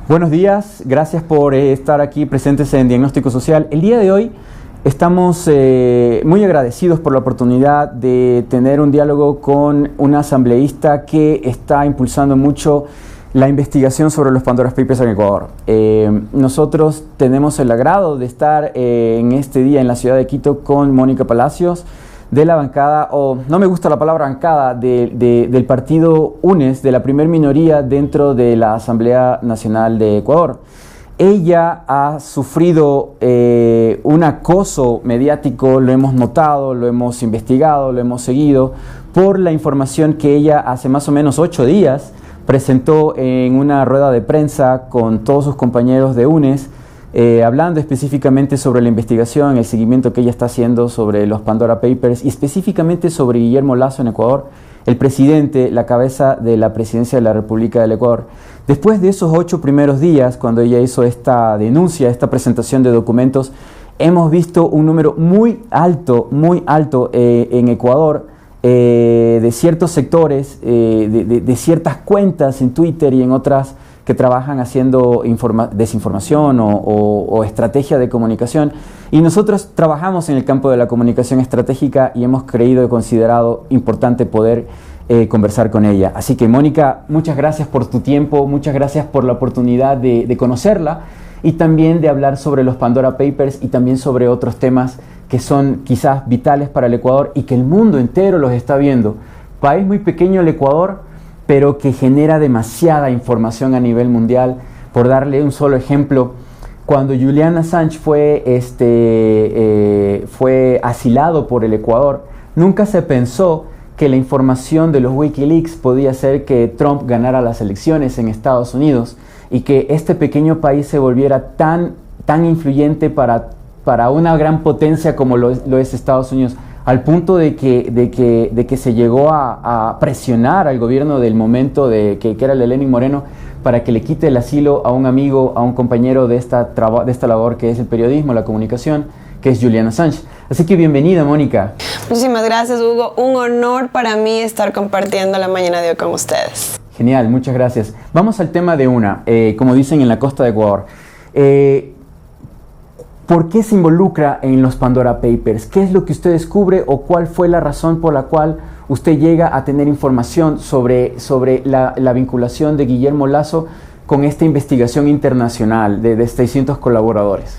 Buenos días, gracias por estar aquí presentes en Diagnóstico Social. El día de hoy estamos muy agradecidos por la oportunidad de tener un diálogo con una asambleísta que está impulsando mucho la investigación sobre los Pandora Papers en Ecuador. Nosotros tenemos el agrado de estar en este día en la ciudad de Quito con Mónica Palacios, de la bancada, o no me gusta la palabra bancada, del partido UNES, de la primer minoría dentro de la Asamblea Nacional de Ecuador. Ella ha sufrido un acoso mediático, lo hemos notado, lo hemos investigado, lo hemos seguido, por la información que ella hace más o menos 8 días presentó en una rueda de prensa con todos sus compañeros de UNES, hablando específicamente sobre la investigación, el seguimiento que ella está haciendo sobre los Pandora Papers y específicamente sobre Guillermo Lasso en Ecuador, el presidente, la cabeza de la presidencia de la República del Ecuador. Después de esos 8 primeros días, cuando ella hizo esta denuncia, esta presentación de documentos, hemos visto un número muy alto en Ecuador de ciertos sectores, de ciertas cuentas en Twitter y en otras que trabajan haciendo desinformación o estrategia de comunicación. Y nosotros trabajamos en el campo de la comunicación estratégica y hemos creído y considerado importante poder conversar con ella. Así que, Mónica, muchas gracias por tu tiempo, muchas gracias por la oportunidad de conocerla y también de hablar sobre los Pandora Papers y también sobre otros temas que son quizás vitales para el Ecuador y que el mundo entero los está viendo. País muy pequeño el Ecuador, pero que genera demasiada información a nivel mundial. Por darle un solo ejemplo, cuando Julian Assange fue asilado por el Ecuador, nunca se pensó que la información de los Wikileaks podía hacer que Trump ganara las elecciones en Estados Unidos y que este pequeño país se volviera tan influyente para una gran potencia como lo es Estados Unidos, al punto de que se llegó a presionar al gobierno del momento, que era el de Lenín Moreno, para que le quite el asilo a un amigo, a un compañero de esta labor que es el periodismo, la comunicación, que es Julian Assange. Así que bienvenida, Mónica. Muchísimas gracias, Hugo. Un honor para mí estar compartiendo la mañana de hoy con ustedes. Genial, muchas gracias. Vamos al tema de una, como dicen en la costa de Ecuador. ¿Por qué se involucra en los Pandora Papers? ¿Qué es lo que usted descubre o cuál fue la razón por la cual usted llega a tener información sobre la vinculación de Guillermo Lasso con esta investigación internacional de 600 colaboradores?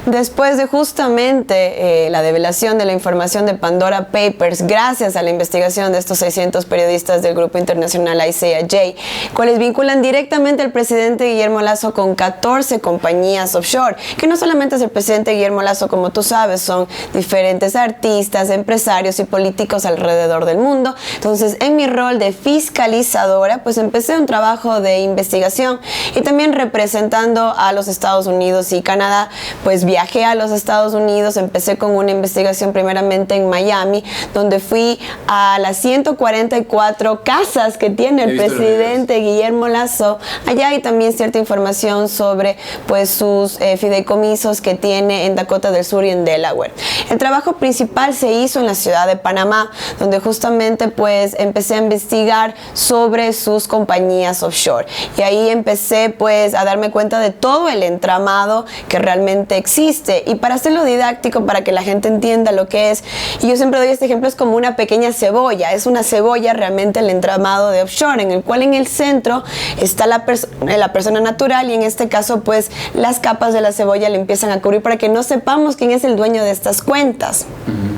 Después de justamente la develación de la información de Pandora Papers, gracias a la investigación de estos 600 periodistas del grupo internacional ICIJ, cuales vinculan directamente al presidente Guillermo Lasso con 14 compañías offshore, que no solamente es el presidente Guillermo Lasso, como tú sabes, son diferentes artistas, empresarios y políticos alrededor del mundo. Entonces, en mi rol de fiscalizadora, pues empecé un trabajo de investigación y también representando a los Estados Unidos y Canadá, pues viajé a los Estados Unidos, empecé con una investigación primeramente en Miami, donde fui a las 144 casas que tiene el presidente Guillermo Lasso. Allá hay también cierta información sobre pues sus fideicomisos que tiene en Dakota del Sur y en Delaware. El trabajo principal se hizo en la ciudad de Panamá, donde justamente pues empecé a investigar sobre sus compañías offshore. Y ahí empecé pues a darme cuenta de todo el entramado que realmente existe. Y para hacerlo didáctico, para que la gente entienda lo que es, y yo siempre doy este ejemplo, es como una pequeña cebolla. Es una cebolla realmente el entramado de offshore, en el cual en el centro está la persona natural, y en este caso pues las capas de la cebolla le empiezan a cubrir para que no sepamos quién es el dueño de estas cuentas.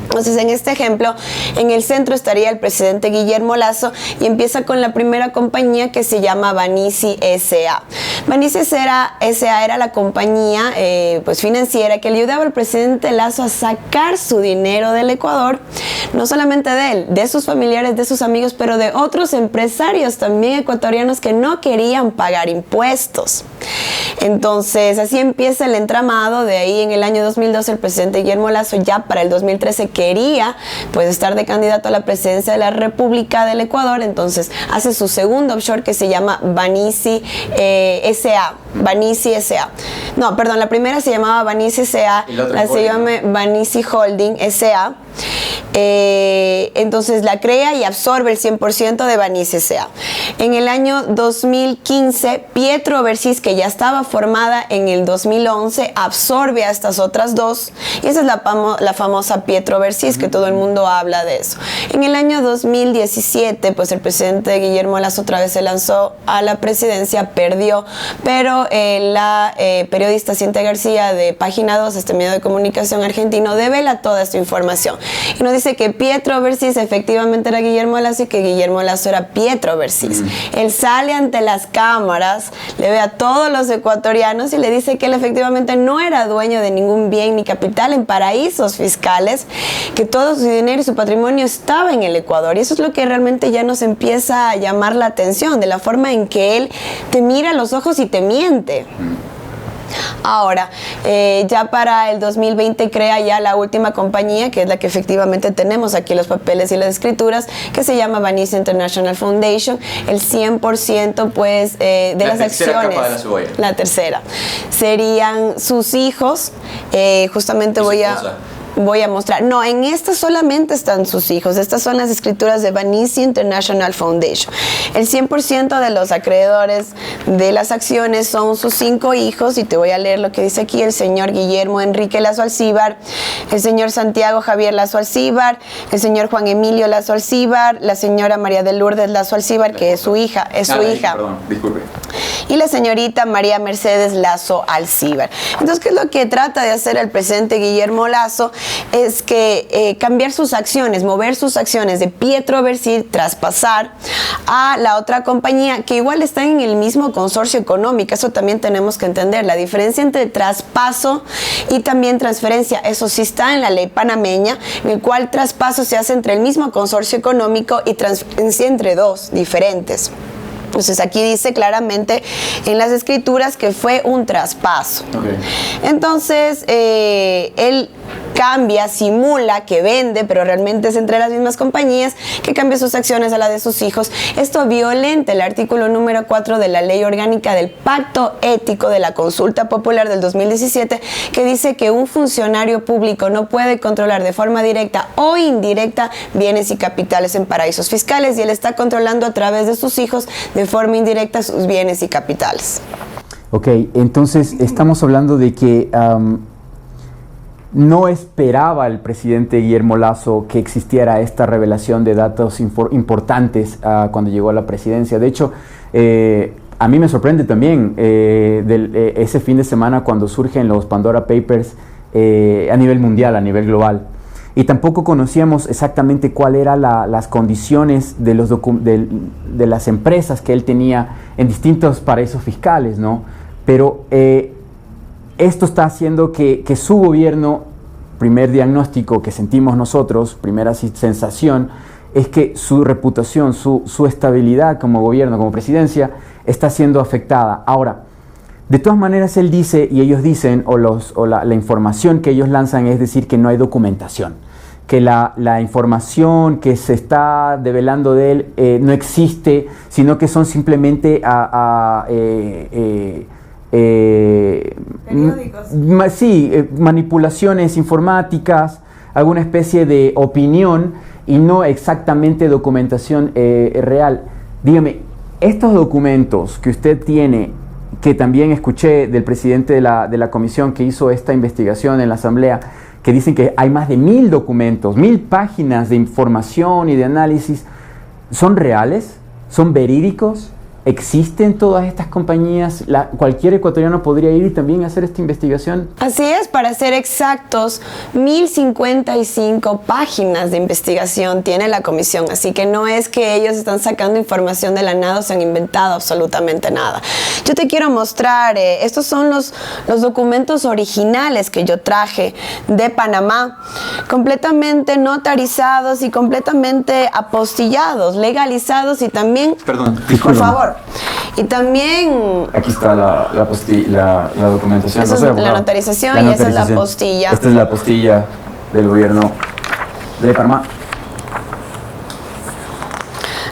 Entonces, en este ejemplo, en el centro estaría el presidente Guillermo Lasso y empieza con la primera compañía que se llama Banisi S.A. Banisi S.A. era la compañía pues financiera que le ayudaba al presidente Lasso a sacar su dinero del Ecuador, no solamente de él, de sus familiares, de sus amigos, pero de otros empresarios también ecuatorianos que no querían pagar impuestos. Entonces, así empieza el entramado. De ahí, en el año 2012, el presidente Guillermo Lasso ya para el 2013 quería pues estar de candidato a la presidencia de la República del Ecuador. Entonces hace su segundo offshore que se llama Banisi S.A. Banisi S.A. No, perdón, la primera se llamaba Banisi S.A., la se llama Banisi Holding S.A. Entonces la crea y absorbe el 100% de Banis S.A. En el año 2015, Pietro Overseas, que ya estaba formada en el 2011, absorbe a estas otras dos, y esa es la famosa Pietro Overseas, que todo el mundo habla de eso. En el año 2017, pues el presidente Guillermo Lasso otra vez se lanzó a la presidencia, perdió, pero la periodista Cintia García de Página 2, este medio de comunicación argentino, devela toda esta información y nos dice que Pietro Overseas efectivamente era Guillermo Lasso y que Guillermo Lasso era Pietro Overseas. Él sale ante las cámaras, le ve a todos los ecuatorianos y le dice que él efectivamente no era dueño de ningún bien ni capital en paraísos fiscales, que todo su dinero y su patrimonio estaba en el Ecuador, y eso es lo que realmente ya nos empieza a llamar la atención, de la forma en que él te mira a los ojos y te miente. Ahora, ya para el 2020 crea ya la última compañía, que es la que efectivamente tenemos aquí los papeles y las escrituras, que se llama Banis International Foundation. El 100% pues de las acciones, capa de la cebolla. La tercera, serían sus hijos. Justamente voy a mostrar. No, en esta solamente están sus hijos. Estas son las escrituras de Banis International Foundation. El 100% de los acreedores de las acciones son sus 5 hijos, y te voy a leer lo que dice aquí: el señor Guillermo Enrique Lasso Alcíbar, el señor Santiago Javier Lasso Alcíbar, el señor Juan Emilio Lasso Alcíbar, la señora María de Lourdes Lasso Alcíbar, que es su hija, Perdón, disculpe. Y la señorita María Mercedes Lasso Alcíbar. Entonces, ¿qué es lo que trata de hacer el presidente Guillermo Lasso? Es que cambiar sus acciones, mover sus acciones de Pietro Overseas, traspasar a la otra compañía, que igual está en el mismo consorcio económico. Eso también tenemos que entender, la diferencia entre traspaso y también transferencia. Eso sí está en la ley panameña, en el cual traspaso se hace entre el mismo consorcio económico y transferencia entre dos diferentes. Entonces aquí dice claramente en las escrituras que fue un traspaso. Okay. Entonces él cambia, simula que vende, pero realmente es entre las mismas compañías, que cambia sus acciones a la de sus hijos. Esto violenta el artículo número 4 de la Ley Orgánica del Pacto Ético de la Consulta Popular del 2017, que dice que un funcionario público no puede controlar de forma directa o indirecta bienes y capitales en paraísos fiscales, y él está controlando a través de sus hijos de forma indirecta sus bienes y capitales. Ok, entonces estamos hablando de que no esperaba el presidente Guillermo Lasso que existiera esta revelación de datos importantes cuando llegó a la presidencia. De hecho, a mí me sorprende también ese fin de semana cuando surgen los Pandora Papers a nivel mundial, a nivel global. Y tampoco conocíamos exactamente cuáles eran las condiciones de las empresas que él tenía en distintos paraísos fiscales, ¿no? Pero esto está haciendo que su gobierno, primer diagnóstico que sentimos nosotros, primera sensación, es que su reputación, su estabilidad como gobierno, como presidencia, está siendo afectada. Ahora, de todas maneras, él dice, y ellos dicen, la información que ellos lanzan es decir que no hay documentación, que la información que se está develando de él no existe, sino que son simplemente manipulaciones informáticas, alguna especie de opinión y no exactamente documentación real. Dígame, estos documentos que usted tiene, que también escuché del presidente de la comisión que hizo esta investigación en la Asamblea, que dicen que hay más de 1000 documentos, 1000 páginas de información y de análisis, ¿son reales? ¿Son verídicos? ¿Existen todas estas compañías? ¿Cualquier ecuatoriano podría ir y también hacer esta investigación? Así es, para ser exactos, 1055 páginas de investigación tiene la comisión, así que no es que ellos están sacando información de la nada o se han inventado absolutamente nada. Yo te quiero mostrar, estos son los documentos originales que yo traje de Panamá, completamente notarizados y completamente apostillados, legalizados y también... Perdón, por favor. Y también... Aquí está la documentación. Esa es la notarización y esa es la apostilla. Esta es la apostilla del gobierno de Panamá.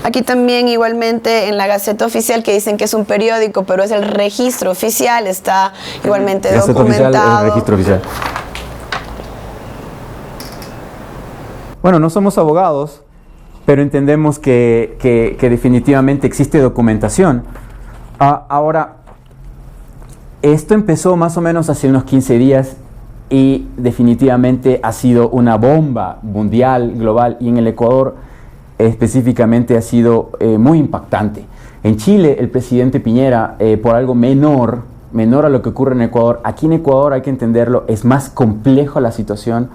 Aquí también igualmente en la Gaceta Oficial, que dicen que es un periódico, pero es el registro oficial, está igualmente documentado. Oficial, el registro oficial. Bueno, no somos abogados, pero entendemos que definitivamente existe documentación. Ahora, esto empezó más o menos hace unos 15 días y definitivamente ha sido una bomba mundial, global, y en el Ecuador específicamente ha sido muy impactante. En Chile, el presidente Piñera, por algo menor a lo que ocurre en Ecuador, aquí en Ecuador hay que entenderlo, es más complejo la situación,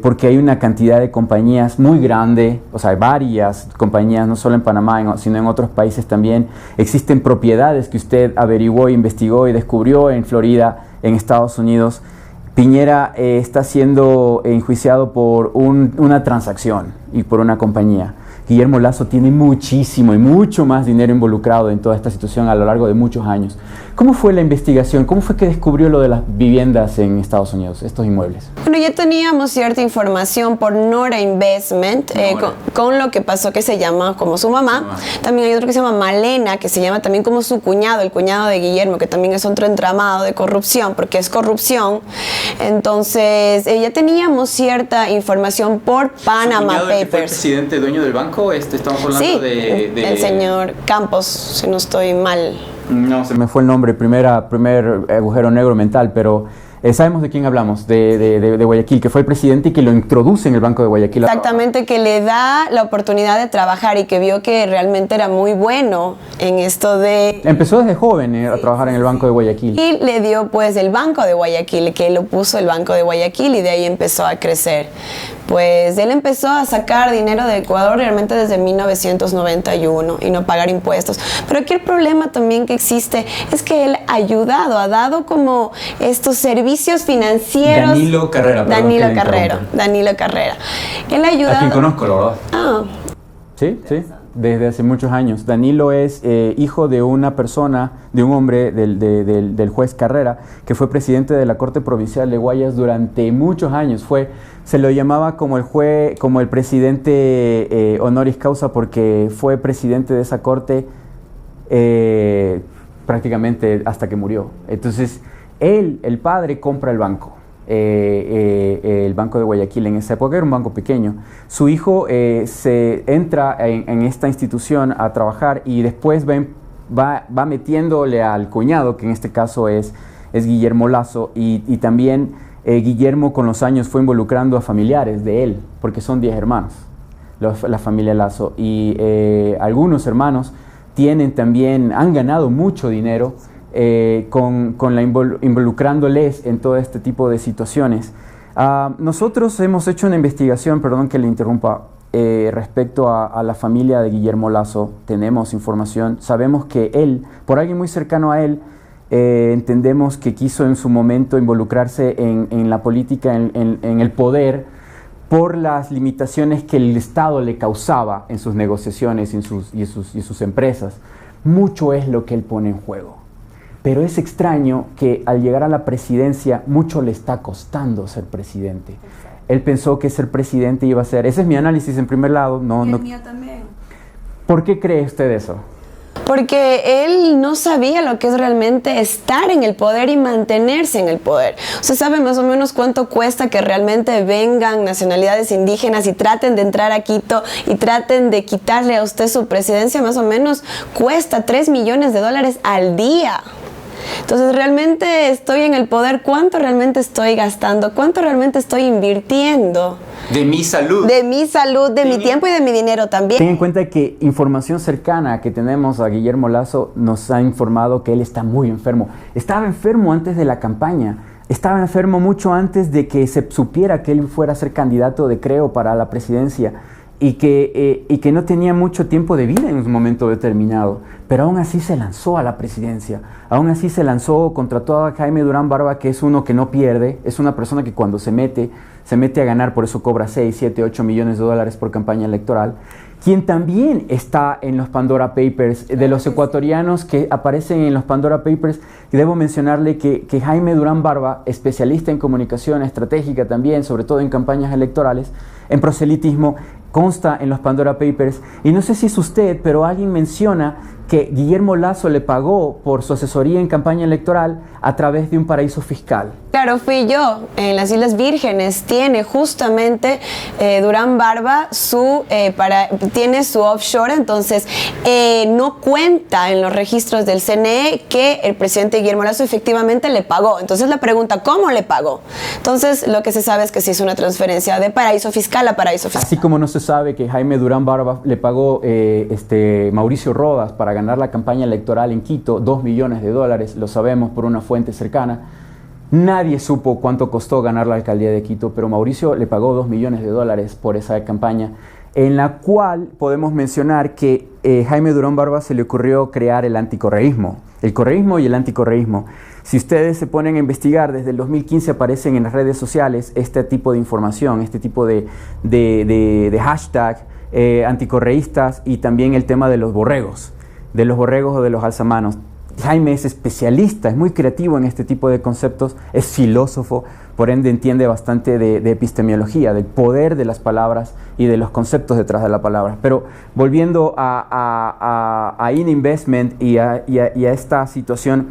porque hay una cantidad de compañías muy grande, o sea, hay varias compañías, no solo en Panamá, sino en otros países también. Existen propiedades que usted averiguó, investigó y descubrió en Florida, en Estados Unidos. Piñera está siendo enjuiciado por una transacción y por una compañía. Guillermo Lasso tiene muchísimo y mucho más dinero involucrado en toda esta situación a lo largo de muchos años. ¿Cómo fue la investigación? ¿Cómo fue que descubrió lo de las viviendas en Estados Unidos, estos inmuebles? Bueno, ya teníamos cierta información por Nora Investment, con lo que pasó, que se llama como su mamá. También hay otro que se llama Malena, que se llama también como su cuñado, el cuñado de Guillermo, que también es otro entramado de corrupción, porque es corrupción. Entonces, ya teníamos cierta información por Panama Papers. ¿Que fue el presidente dueño del banco? Estamos hablando sí, de el señor Campos, si no estoy mal. No, se me fue el nombre, primer agujero negro mental, pero sabemos de quién hablamos, de Guayaquil, que fue el presidente y que lo introduce en el Banco de Guayaquil. Exactamente, que le da la oportunidad de trabajar y que vio que realmente era muy bueno en esto de... Empezó desde joven a trabajar en el Banco de Guayaquil. Y le dio pues el Banco de Guayaquil, que lo puso el Banco de Guayaquil y de ahí empezó a crecer. Pues él empezó a sacar dinero de Ecuador realmente desde 1991 y no pagar impuestos. Pero aquí el problema también que existe es que él ha dado como estos servicios financieros. Danilo Carrera. Danilo Carrera. Él ha ayudado. A quien conozco, la verdad. Ah. Sí, desde hace muchos años. Danilo es hijo de una persona, de un hombre, del juez Carrera, que fue presidente de la Corte Provincial de Guayas durante muchos años. Se lo llamaba como el presidente honoris causa, porque fue presidente de esa corte prácticamente hasta que murió. Entonces, él, el padre, compra el banco. El Banco de Guayaquil en esa época era un banco pequeño. Su hijo se entra en esta institución a trabajar y después va metiéndole al cuñado, que en este caso es Guillermo Lasso, y también Guillermo con los años fue involucrando a familiares de él, porque son 10 hermanos, la familia Lasso, y algunos hermanos han ganado mucho dinero involucrándoles en todo este tipo de situaciones. Nosotros hemos hecho una investigación, perdón que le interrumpa, respecto a la familia de Guillermo Lasso. Tenemos información, sabemos que él, por alguien muy cercano a él, entendemos que quiso en su momento involucrarse en la política, en el poder, por las limitaciones que el Estado le causaba en sus negociaciones y en sus empresas. Mucho es lo que él pone en juego. Pero es extraño que al llegar a la presidencia, mucho le está costando ser presidente. Exacto. Él pensó que ser presidente iba a ser... Ese es mi análisis en primer lado. El mío también. ¿Por qué cree usted eso? Porque él no sabía lo que es realmente estar en el poder y mantenerse en el poder. Usted sabe más o menos cuánto cuesta que realmente vengan nacionalidades indígenas y traten de entrar a Quito y traten de quitarle a usted su presidencia. Más o menos cuesta $3 millones al día. Entonces, realmente estoy en el poder. ¿Cuánto realmente estoy gastando? ¿Cuánto realmente estoy invirtiendo? De mi salud. De mi salud, de mi tiempo y de mi dinero también. Ten en cuenta que información cercana que tenemos a Guillermo Lasso nos ha informado que él está muy enfermo. Estaba enfermo antes de la campaña. Estaba enfermo mucho antes de que se supiera que él fuera a ser candidato de Creo para la presidencia. Y que no tenía mucho tiempo de vida en un momento determinado, pero aún así se lanzó a la presidencia, aún así se lanzó, contrató a Jaime Durán Barba, que es uno que no pierde, es una persona que cuando se mete a ganar, por eso cobra 6, 7, 8 millones de dólares por campaña electoral, quien también está en los Pandora Papers, de los ecuatorianos que aparecen en los Pandora Papers. Debo mencionarle que Jaime Durán Barba, especialista en comunicación estratégica también, sobre todo en campañas electorales, en proselitismo, consta en los Pandora Papers. Y no sé si es usted, pero alguien menciona que Guillermo Lasso le pagó por su asesoría en campaña electoral a través de un paraíso fiscal. Claro, fui yo. En las Islas Vírgenes tiene justamente Durán Barba tiene su offshore, entonces no cuenta en los registros del CNE que el presidente Guillermo Lasso efectivamente le pagó. Entonces la pregunta, ¿cómo le pagó? Entonces lo que se sabe es que sí es una transferencia de paraíso fiscal a paraíso fiscal. Así como no se sabe que Jaime Durán Barba le pagó Mauricio Rodas para ganar la campaña electoral en Quito, $2 millones, lo sabemos por una fuente cercana. Nadie supo cuánto costó ganar la alcaldía de Quito, pero Mauricio le pagó $2 millones por esa campaña, en la cual podemos mencionar que Jaime Durán Barba se le ocurrió crear el anticorreísmo, el correísmo y el anticorreísmo. Si ustedes se ponen a investigar, desde el 2015 aparecen en las redes sociales este tipo de información, este tipo de hashtag anticorreístas, y también el tema de los borregos o de los alzamanos. Jaime es especialista, es muy creativo en este tipo de conceptos, es filósofo, por ende entiende bastante de epistemiología, del poder de las palabras y de los conceptos detrás de la palabra. Pero volviendo a InInvestment y a esta situación,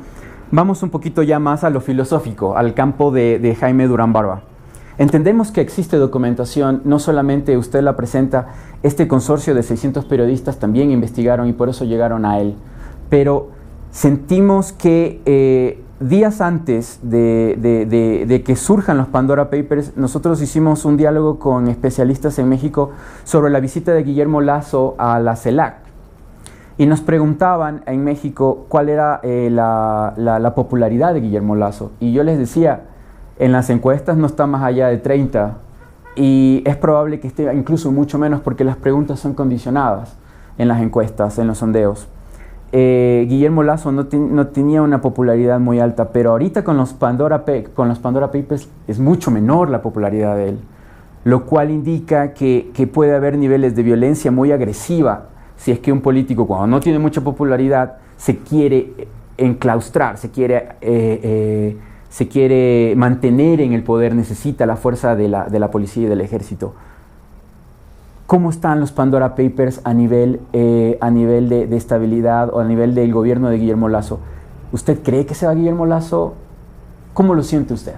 vamos un poquito ya más a lo filosófico, al campo de Jaime Durán Barba. Entendemos que existe documentación, no solamente usted la presenta, este consorcio de 600 periodistas también investigaron y por eso llegaron a él, pero sentimos que días antes de que surjan los Pandora Papers, nosotros hicimos un diálogo con especialistas en México sobre la visita de Guillermo Lasso a la CELAC. Y nos preguntaban en México cuál era la popularidad de Guillermo Lasso. Y yo les decía, en las encuestas no está más allá de 30, y es probable que esté incluso mucho menos porque las preguntas son condicionadas en las encuestas, en los sondeos. Guillermo Lasso no tenía una popularidad muy alta, pero ahorita con los Pandora Papers es mucho menor la popularidad de él, lo cual indica que puede haber niveles de violencia muy agresiva si es que un político, cuando no tiene mucha popularidad, se quiere enclaustrar, se quiere mantener en el poder, necesita la fuerza de la policía y del ejército. ¿Cómo están los Pandora Papers a nivel de estabilidad o a nivel del gobierno de Guillermo Lasso? ¿Usted cree que se va Guillermo Lasso? ¿Cómo lo siente usted?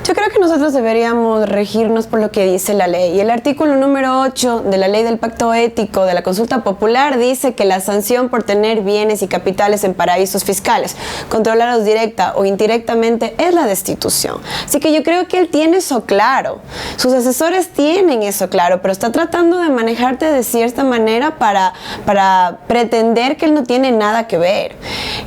Yo creo que nosotros deberíamos regirnos por lo que dice la ley. Y el artículo número 8 de la ley del pacto ético de la consulta popular dice que la sanción por tener bienes y capitales en paraísos fiscales, controlados directa o indirectamente, es la destitución. Así que yo creo que él tiene eso claro. Sus asesores tienen eso claro, pero está tratando de manejarte de cierta manera para pretender que él no tiene nada que ver.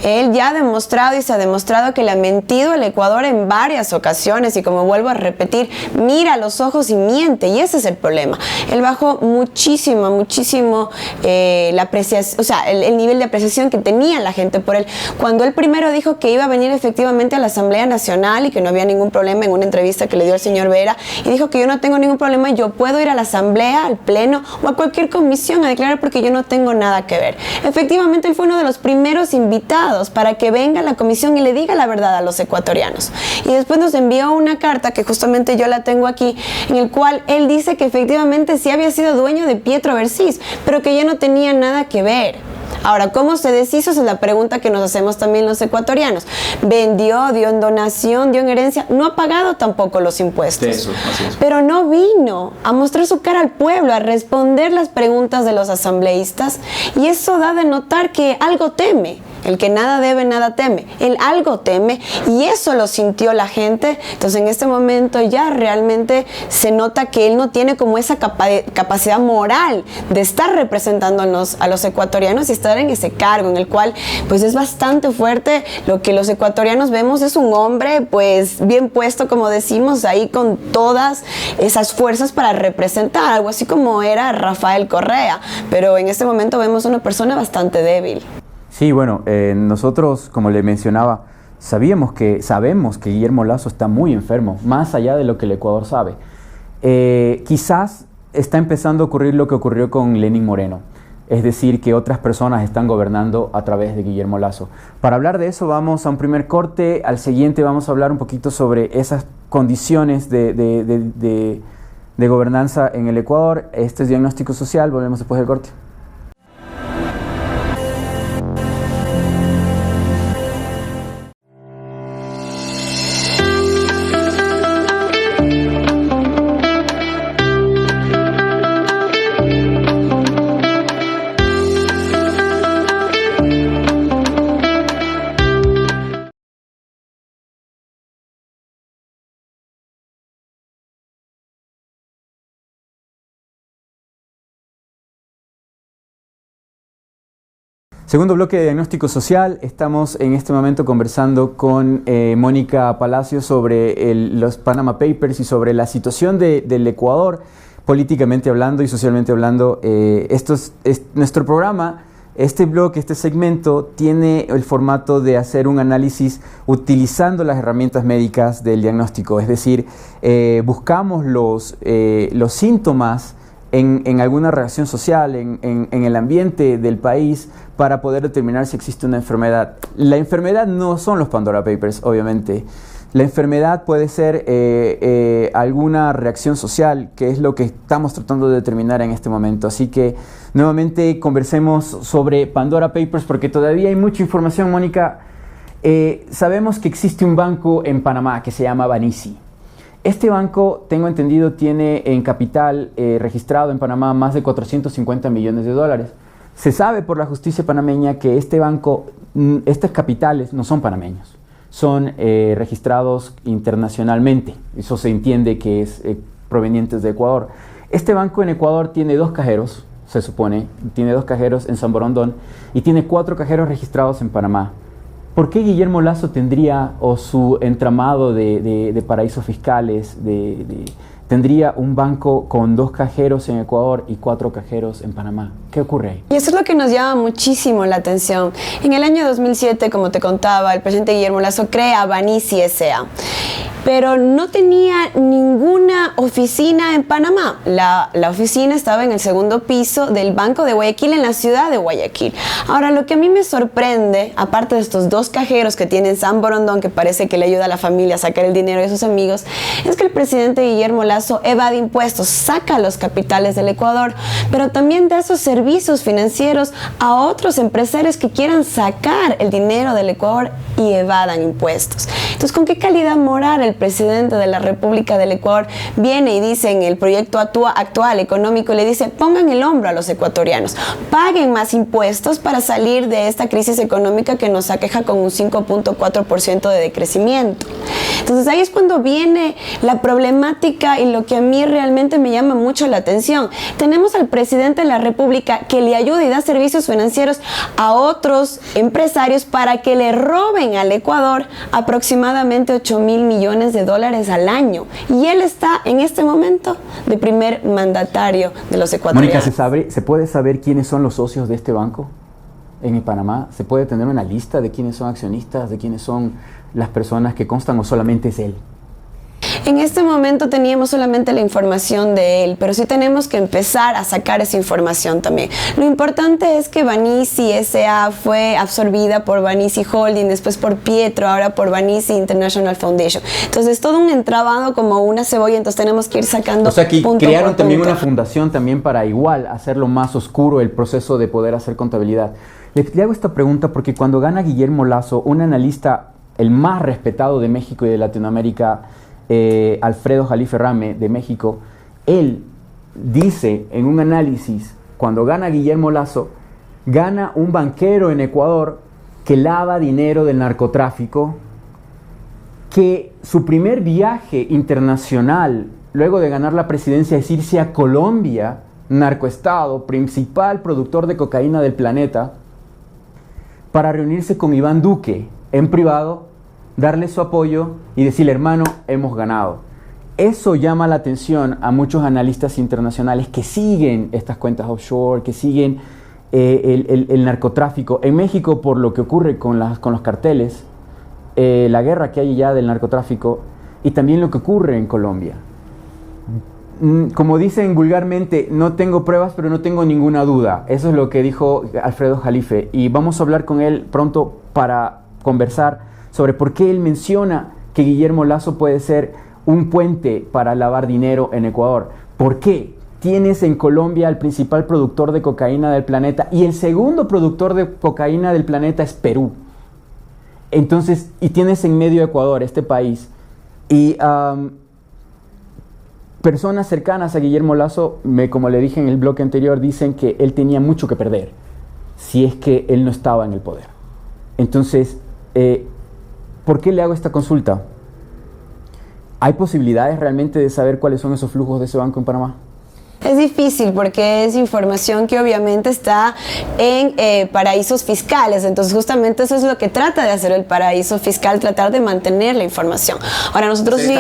Él ya ha demostrado y se ha demostrado que le ha mentido al Ecuador en varias ocasiones, y como vuelvo a repetir, mira a los ojos y miente, y ese es el problema. Él bajó muchísimo la apreciación, o sea, el nivel de apreciación que tenía la gente por él. Cuando él primero dijo que iba a venir efectivamente a la Asamblea Nacional y que no había ningún problema, en una entrevista que le dio al señor Vera, y dijo que yo no tengo ningún problema, yo puedo ir a la Asamblea, al Pleno o a cualquier comisión a declarar porque yo no tengo nada que ver. Efectivamente, él fue uno de los primeros invitados para que venga a la comisión y le diga la verdad a los ecuatorianos. Y después nos envió una carta, que justamente yo la tengo aquí, en el cual él dice que efectivamente sí había sido dueño de Pietro Versís, pero que ya no tenía nada que ver. Ahora, ¿cómo se deshizo? Esa es la pregunta que nos hacemos también los ecuatorianos. Vendió, dio en donación, dio en herencia, no ha pagado tampoco los impuestos. Eso, así es. Pero no vino a mostrar su cara al pueblo, a responder las preguntas de los asambleístas, y eso da de notar que algo teme. El que nada debe, nada teme. Él algo teme, y eso lo sintió la gente. Entonces, en este momento ya realmente se nota que él no tiene como esa capacidad moral de estar representando a los ecuatorianos y estar en ese cargo, en el cual pues es bastante fuerte. Lo que los ecuatorianos vemos es un hombre pues bien puesto, como decimos, ahí con todas esas fuerzas para representar, algo así como era Rafael Correa, pero en este momento vemos una persona bastante débil. Sí, bueno, nosotros, como le mencionaba, sabemos que Guillermo Lasso está muy enfermo, más allá de lo que el Ecuador sabe. Quizás está empezando a ocurrir lo que ocurrió con Lenín Moreno, es decir, que otras personas están gobernando a través de Guillermo Lasso. Para hablar de eso vamos a un primer corte, al siguiente vamos a hablar un poquito sobre esas condiciones de gobernanza en el Ecuador. Este es Diagnóstico Social, volvemos después del corte. Segundo bloque de Diagnóstico Social. Estamos en este momento conversando con Mónica Palacios sobre los Panama Papers y sobre la situación del Ecuador, políticamente hablando y socialmente hablando. Esto es nuestro programa. Este bloque, este segmento, tiene el formato de hacer un análisis utilizando las herramientas médicas del diagnóstico. Es decir, buscamos los síntomas en alguna reacción social, en el ambiente del país, para poder determinar si existe una enfermedad. La enfermedad no son los Pandora Papers, obviamente. La enfermedad puede ser alguna reacción social, que es lo que estamos tratando de determinar en este momento. Así que, nuevamente, conversemos sobre Pandora Papers, porque todavía hay mucha información, Mónica. Sabemos que existe un banco en Panamá que se llama Banisi. Este banco, tengo entendido, tiene en capital registrado en Panamá más de 450 millones de dólares. Se sabe por la justicia panameña que este banco, estos capitales no son panameños, son registrados internacionalmente. Eso se entiende que es provenientes de Ecuador. Este banco en Ecuador tiene 2 cajeros, se supone, tiene 2 cajeros en San Borondón y tiene 4 cajeros registrados en Panamá. ¿Por qué Guillermo Lasso tendría, o su entramado de paraísos fiscales, tendría un banco con 2 cajeros en Ecuador y 4 cajeros en Panamá? ¿Qué ocurre ahí? Y eso es lo que nos llama muchísimo la atención. En el año 2007, como te contaba, el presidente Guillermo Lasso crea Banisi S.A., pero no tenía ninguna oficina en Panamá. La oficina estaba en el segundo piso del Banco de Guayaquil, en la ciudad de Guayaquil. Ahora, lo que a mí me sorprende, aparte de estos 2 cajeros que tiene en San Borondón, que parece que le ayuda a la familia a sacar el dinero de sus amigos, es que el presidente Guillermo Lasso evade impuestos, saca los capitales del Ecuador, pero también da esos servicios financieros a otros empresarios que quieran sacar el dinero del Ecuador y evadan impuestos. Entonces, ¿con qué calidad moral el presidente de la República del Ecuador viene y dice en el proyecto actual económico, le dice: pongan el hombro a los ecuatorianos, paguen más impuestos para salir de esta crisis económica que nos aqueja con un 5.4% de decrecimiento? Entonces ahí es cuando viene la problemática y lo que a mí realmente me llama mucho la atención. Tenemos al presidente de la República que le ayuda y da servicios financieros a otros empresarios para que le roben al Ecuador aproximadamente 8,000 millones de dólares al año. Y él está en este momento de primer mandatario de los ecuatorianos. Mónica, ¿se puede saber quiénes son los socios de este banco en Panamá? ¿Se puede tener una lista de quiénes son accionistas, de quiénes son las personas que constan, o solamente es él? En este momento teníamos solamente la información de él, pero sí tenemos que empezar a sacar esa información también. Lo importante es que Banisi S.A. fue absorbida por Banisi Holding, después por Pietro, ahora por Banisi International Foundation. Entonces, todo un entrabado como una cebolla, entonces tenemos que ir sacando. O sea, que punto crearon también punto. una fundación también para igual hacerlo más oscuro el proceso de poder hacer contabilidad. Le hago esta pregunta porque cuando gana Guillermo Lasso, un analista, el más respetado de México y de Latinoamérica, Alfredo Jalife Rame de México, él dice en un análisis, cuando gana Guillermo Lasso, gana un banquero en Ecuador que lava dinero del narcotráfico, que su primer viaje internacional luego de ganar la presidencia es irse a Colombia, narcoestado, principal productor de cocaína del planeta, para reunirse con Iván Duque en privado, darle su apoyo y decirle: hermano, hemos ganado. Eso llama la atención a muchos analistas internacionales que siguen estas cuentas offshore, que siguen el narcotráfico. En México, por lo que ocurre con los carteles, la guerra que hay ya del narcotráfico, y también lo que ocurre en Colombia. Como dicen vulgarmente, no tengo pruebas, pero no tengo ninguna duda. Eso es lo que dijo Alfredo Jalife, y vamos a hablar con él pronto para conversar sobre por qué él menciona que Guillermo Lasso puede ser un puente para lavar dinero en Ecuador. ¿Por qué? Tienes en Colombia el principal productor de cocaína del planeta y el segundo productor de cocaína del planeta es Perú. Entonces, y tienes en medio Ecuador, este país, y personas cercanas a Guillermo Lasso, como le dije en el bloque anterior, dicen que él tenía mucho que perder si es que él no estaba en el poder. Entonces, ¿por qué le hago esta consulta? ¿Hay posibilidades realmente de saber cuáles son esos flujos de ese banco en Panamá? Es difícil porque es información que obviamente está en paraísos fiscales, entonces justamente eso es lo que trata de hacer el paraíso fiscal, tratar de mantener la información. Ahora nosotros sí,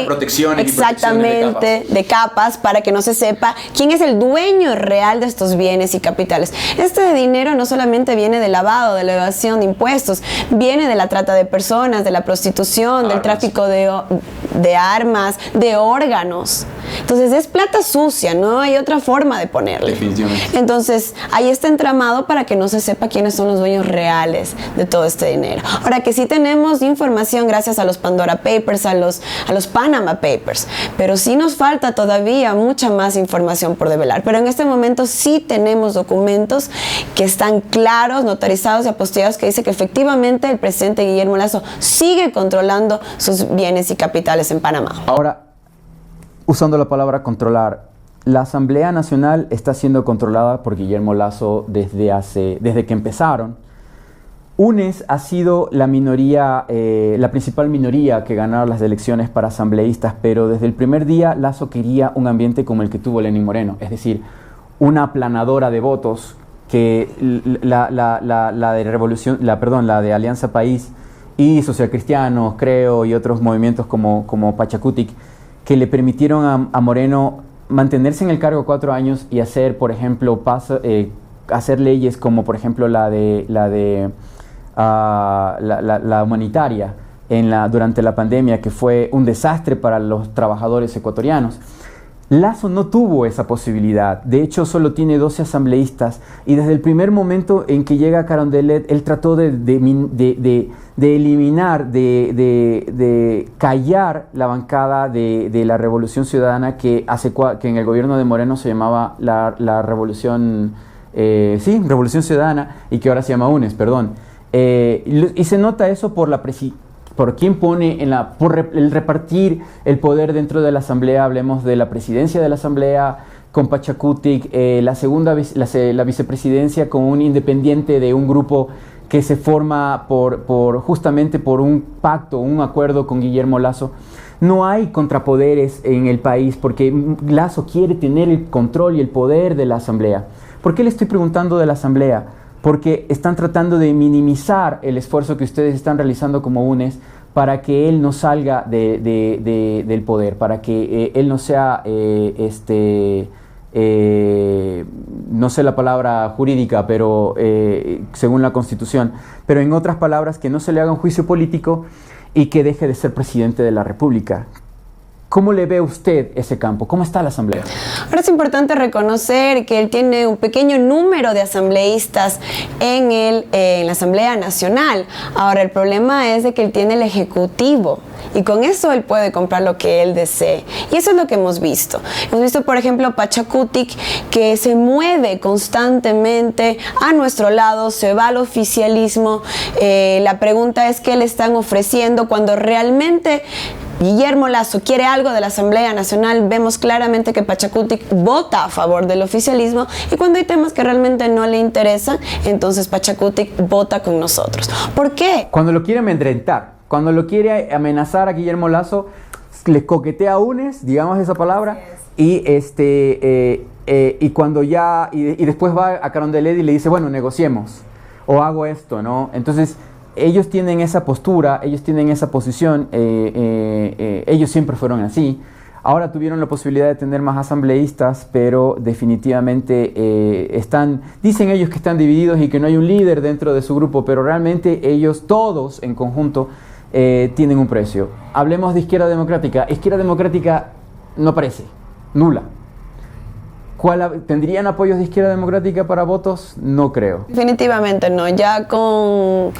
exactamente, de capas para que no se sepa quién es el dueño real de estos bienes y capitales. Este dinero no solamente viene del lavado, de la evasión de impuestos, viene de la trata de personas, de la prostitución, del tráfico de armas, de órganos. Entonces es plata sucia, no hay otra forma de ponerle. Definitivamente. Entonces ahí está entramado para que no se sepa quiénes son los dueños reales de todo este dinero. Ahora que sí tenemos información gracias a los Pandora Papers, a los Panama Papers, pero sí nos falta todavía mucha más información por develar. Pero en este momento sí tenemos documentos que están claros, notarizados y apostillados que dice que efectivamente el presidente Guillermo Lasso sigue controlando sus bienes y capitales en Panamá. Ahora, usando la palabra controlar, la Asamblea Nacional está siendo controlada por Guillermo Lasso desde que empezaron. UNES ha sido la minoría, la principal minoría que ganaron las elecciones para asambleístas, pero desde el primer día Lasso quería un ambiente como el que tuvo Lenín Moreno, es decir, una aplanadora de votos que la de Alianza País y Socialcristianos, Creo, y otros movimientos como Pachacutic, que le permitieron a Moreno mantenerse en el cargo 4 años y hacer, por ejemplo, hacer leyes como, por ejemplo, la humanitaria durante la pandemia, que fue un desastre para los trabajadores ecuatorianos. Lasso no tuvo esa posibilidad, de hecho solo tiene 12 asambleístas y desde el primer momento en que llega Carondelet, él trató de eliminar, de callar la bancada de la Revolución Ciudadana que en el gobierno de Moreno se llamaba la Revolución, Revolución Ciudadana, y que ahora se llama UNES, perdón. Y se nota eso por quién pone por el repartir el poder dentro de la Asamblea. Hablemos de la presidencia de la Asamblea con Pachacutic, la vicepresidencia con un independiente de un grupo que se forma justamente por un pacto, un acuerdo con Guillermo Lasso. No hay contrapoderes en el país porque Lasso quiere tener el control y el poder de la Asamblea. ¿Por qué le estoy preguntando de la Asamblea? Porque están tratando de minimizar el esfuerzo que ustedes están realizando como UNES para que él no salga del poder, para que él no sea, no sé la palabra jurídica, pero según la Constitución, pero en otras palabras, que no se le haga un juicio político y que deje de ser presidente de la República. ¿Cómo le ve usted ese campo? ¿Cómo está la Asamblea? Ahora es importante reconocer que él tiene un pequeño número de asambleístas en la Asamblea Nacional. Ahora el problema es de que él tiene el Ejecutivo y con eso él puede comprar lo que él desee. Y eso es lo que hemos visto. Hemos visto, por ejemplo, Pachacutic, que se mueve constantemente a nuestro lado, se va al oficialismo. La pregunta es qué le están ofreciendo cuando realmente Guillermo Lasso quiere algo de la Asamblea Nacional. Vemos claramente que Pachacutic vota a favor del oficialismo y cuando hay temas que realmente no le interesan, entonces Pachacutic vota con nosotros. ¿Por qué? Cuando lo quiere amedrentar, cuando lo quiere amenazar a Guillermo Lasso, le coquetea a UNES, digamos esa palabra, y cuando ya y después va a Carondelet y le dice, bueno, negociemos o hago esto, ¿no? Entonces ellos tienen esa postura, ellos tienen esa posición, ellos siempre fueron así. Ahora tuvieron la posibilidad de tener más asambleístas, pero definitivamente dicen ellos que están divididos y que no hay un líder dentro de su grupo, pero realmente ellos todos en conjunto tienen un precio. Hablemos de Izquierda Democrática. Izquierda Democrática no aparece, nula. ¿Tendrían apoyos de Izquierda Democrática para votos? No creo. Definitivamente no. Ya con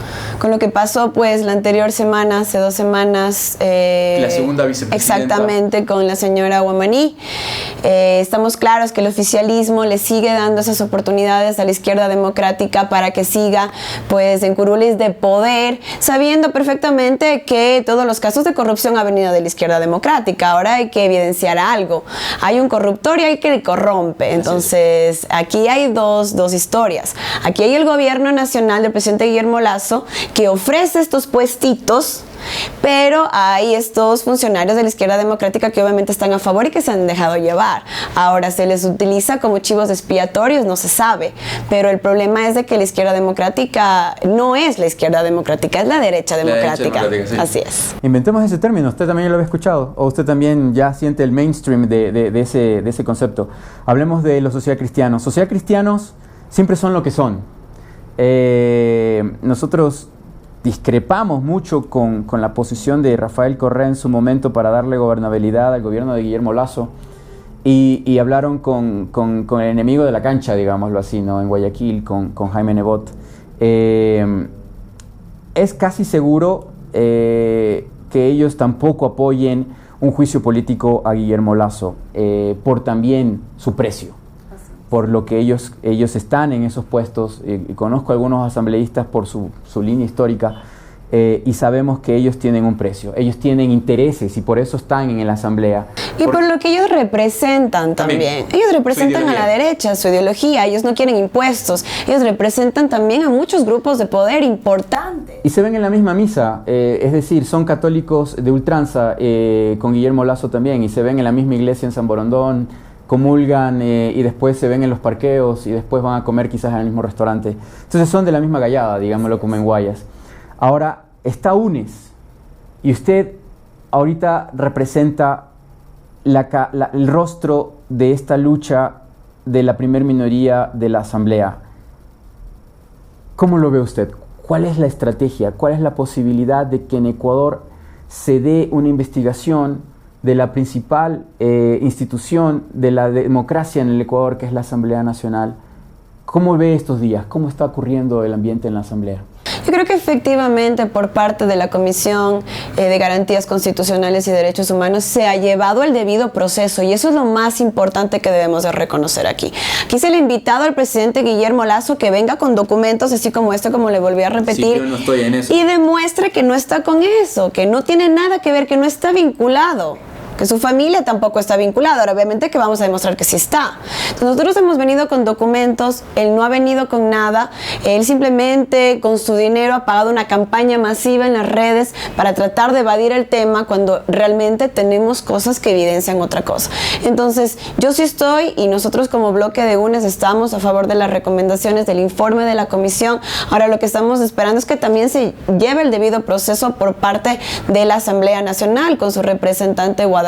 lo que pasó pues la anterior semana, hace 2 semanas. La segunda vicepresidenta. Exactamente, con la señora Guamaní. Estamos claros que el oficialismo le sigue dando esas oportunidades a la Izquierda Democrática para que siga pues en curules de poder, sabiendo perfectamente que todos los casos de corrupción han venido de la Izquierda Democrática. Ahora hay que evidenciar algo. Hay un corruptor y hay que le corrompe. rompe. Entonces, aquí hay dos historias. Aquí hay el gobierno nacional del presidente Guillermo Lasso que ofrece estos puestitos, pero hay estos funcionarios de la izquierda democrática que obviamente están a favor y que se han dejado llevar. Ahora, se les utiliza como chivos expiatorios, no se sabe, pero el problema es de que la izquierda democrática no es la izquierda democrática, es la derecha democrática. Sí. Así es. Inventemos ese término. ¿Usted también lo había escuchado? ¿O usted también ya siente el mainstream de ese concepto? Hablemos de los socialcristianos. Socialcristianos siempre son lo que son. Nosotros discrepamos mucho con la posición de Rafael Correa en su momento para darle gobernabilidad al gobierno de Guillermo Lasso, y hablaron con el enemigo de la cancha, digámoslo así, ¿no? En Guayaquil, con Jaime Nebot. Es casi seguro que ellos tampoco apoyen un juicio político a Guillermo Lasso, por también su precio, por lo que ellos están en esos puestos. Y conozco a algunos asambleístas por su línea histórica, y sabemos que ellos tienen un precio, ellos tienen intereses y por eso están en la asamblea. Y por lo que ellos representan también. Ellos representan a la derecha, su ideología, ellos no quieren impuestos, ellos representan también a muchos grupos de poder importantes. Y se ven en la misma misa, es decir, son católicos de ultranza, con Guillermo Lasso también, y se ven en la misma iglesia en San Borondón, comulgan, y después se ven en los parqueos y después van a comer quizás en el mismo restaurante. Entonces son de la misma gallada, digámoslo como en Guayas. Ahora está UNES y usted ahorita representa el rostro de esta lucha de la primer minoría de la asamblea. ¿Cómo lo ve usted? ¿Cuál es la estrategia? ¿Cuál es la posibilidad de que en Ecuador se dé una investigación de la principal institución de la democracia en el Ecuador, que es la Asamblea Nacional? ¿Cómo ve estos días? ¿Cómo está ocurriendo el ambiente en la Asamblea? Yo creo que efectivamente por parte de la Comisión de Garantías Constitucionales y Derechos Humanos se ha llevado el debido proceso, y eso es lo más importante que debemos de reconocer aquí. Aquí se le ha invitado al presidente Guillermo Lasso que venga con documentos así como este, como le volví a repetir, sí, yo no estoy en eso, y demuestre que no está con eso, que no tiene nada que ver, que no está vinculado, que su familia tampoco está vinculada. Ahora, obviamente que vamos a demostrar que sí está. Entonces, nosotros hemos venido con documentos, él no ha venido con nada, él simplemente con su dinero ha pagado una campaña masiva en las redes para tratar de evadir el tema cuando realmente tenemos cosas que evidencian otra cosa. Entonces, yo sí estoy, y nosotros como bloque de UNES estamos a favor de las recomendaciones del informe de la comisión. Ahora, lo que estamos esperando es que también se lleve el debido proceso por parte de la Asamblea Nacional con su representante Guadalupe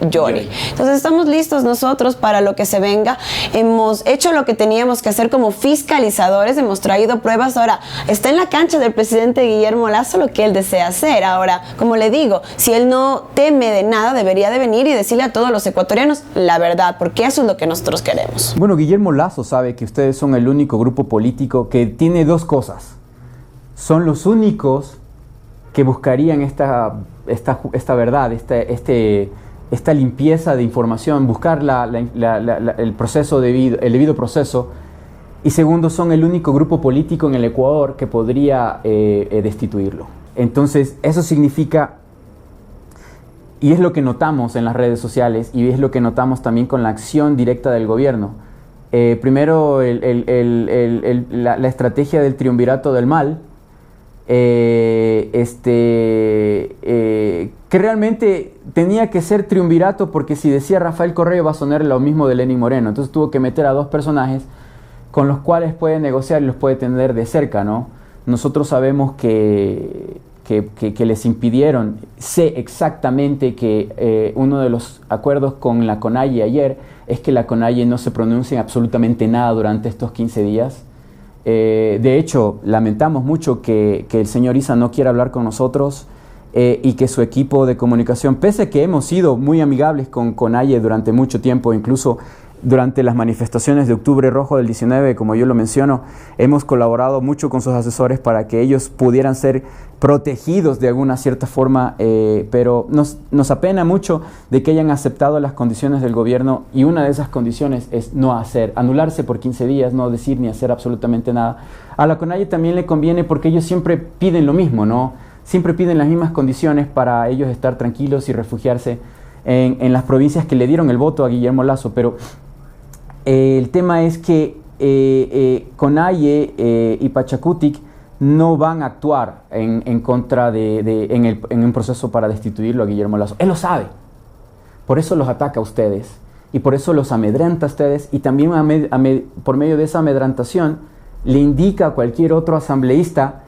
Llori. Entonces estamos listos nosotros para lo que se venga. Hemos hecho lo que teníamos que hacer como fiscalizadores, hemos traído pruebas. Ahora está en la cancha del presidente Guillermo Lasso lo que él desea hacer. Ahora, como le digo, si él no teme de nada, debería de venir y decirle a todos los ecuatorianos la verdad, porque eso es lo que nosotros queremos. Bueno, Guillermo Lasso sabe que ustedes son el único grupo político que tiene dos cosas. Son los únicos que buscarían esta verdad, esta limpieza de información, buscar el debido proceso. Y segundo, son el único grupo político en el Ecuador que podría destituirlo. Entonces, eso significa, y es lo que notamos en las redes sociales, y es lo que notamos también con la acción directa del gobierno. Primero, la estrategia del triunvirato del mal, que realmente tenía que ser triunvirato, porque si decía Rafael Correa va a sonar lo mismo de Lenín Moreno. Entonces tuvo que meter a dos personajes con los cuales puede negociar y los puede tener de cerca, ¿no? Nosotros sabemos que les impidieron. Sé exactamente que uno de los acuerdos con la CONAIE ayer es que la CONAIE no se pronuncie en absolutamente nada durante estos 15 días. De hecho, lamentamos mucho que el señor Issa no quiera hablar con nosotros, y que su equipo de comunicación, pese a que hemos sido muy amigables con CONAIE durante mucho tiempo, incluso durante las manifestaciones de Octubre Rojo del 19, como yo lo menciono, hemos colaborado mucho con sus asesores para que ellos pudieran ser protegidos de alguna cierta forma, pero nos apena mucho de que hayan aceptado las condiciones del gobierno, y una de esas condiciones es anularse por 15 días, no decir ni hacer absolutamente nada. A la CONAIE también le conviene porque ellos siempre piden lo mismo, ¿no? Siempre piden las mismas condiciones para ellos estar tranquilos y refugiarse en las provincias que le dieron el voto a Guillermo Lasso, pero El tema es que CONAIE y Pachacutic no van a actuar en contra en un proceso para destituirlo a Guillermo Lasso. Él lo sabe. Por eso los ataca a ustedes y por eso los amedrenta a ustedes, y también por medio de esa amedrentación le indica a cualquier otro asambleísta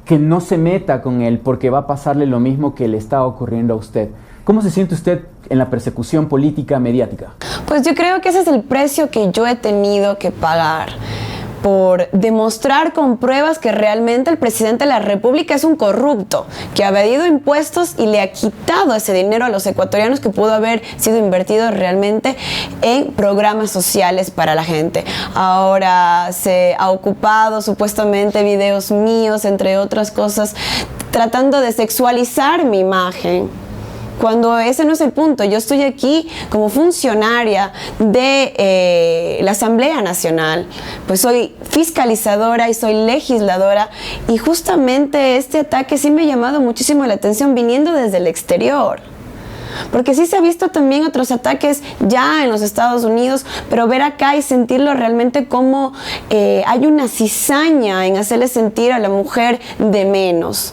que no se meta con él porque va a pasarle lo mismo que le está ocurriendo a usted. ¿Cómo se siente usted en la persecución política mediática? Pues yo creo que ese es el precio que yo he tenido que pagar por demostrar con pruebas que realmente el presidente de la República es un corrupto, que ha evadido impuestos y le ha quitado ese dinero a los ecuatorianos que pudo haber sido invertido realmente en programas sociales para la gente. Ahora se ha ocupado supuestamente videos míos, entre otras cosas, tratando de sexualizar mi imagen, cuando ese no es el punto. Yo estoy aquí como funcionaria de la Asamblea Nacional, pues soy fiscalizadora y soy legisladora, y justamente este ataque sí me ha llamado muchísimo la atención viniendo desde el exterior. Porque sí se ha visto también otros ataques ya en los Estados Unidos, pero ver acá y sentirlo realmente como hay una cizaña en hacerle sentir a la mujer de menos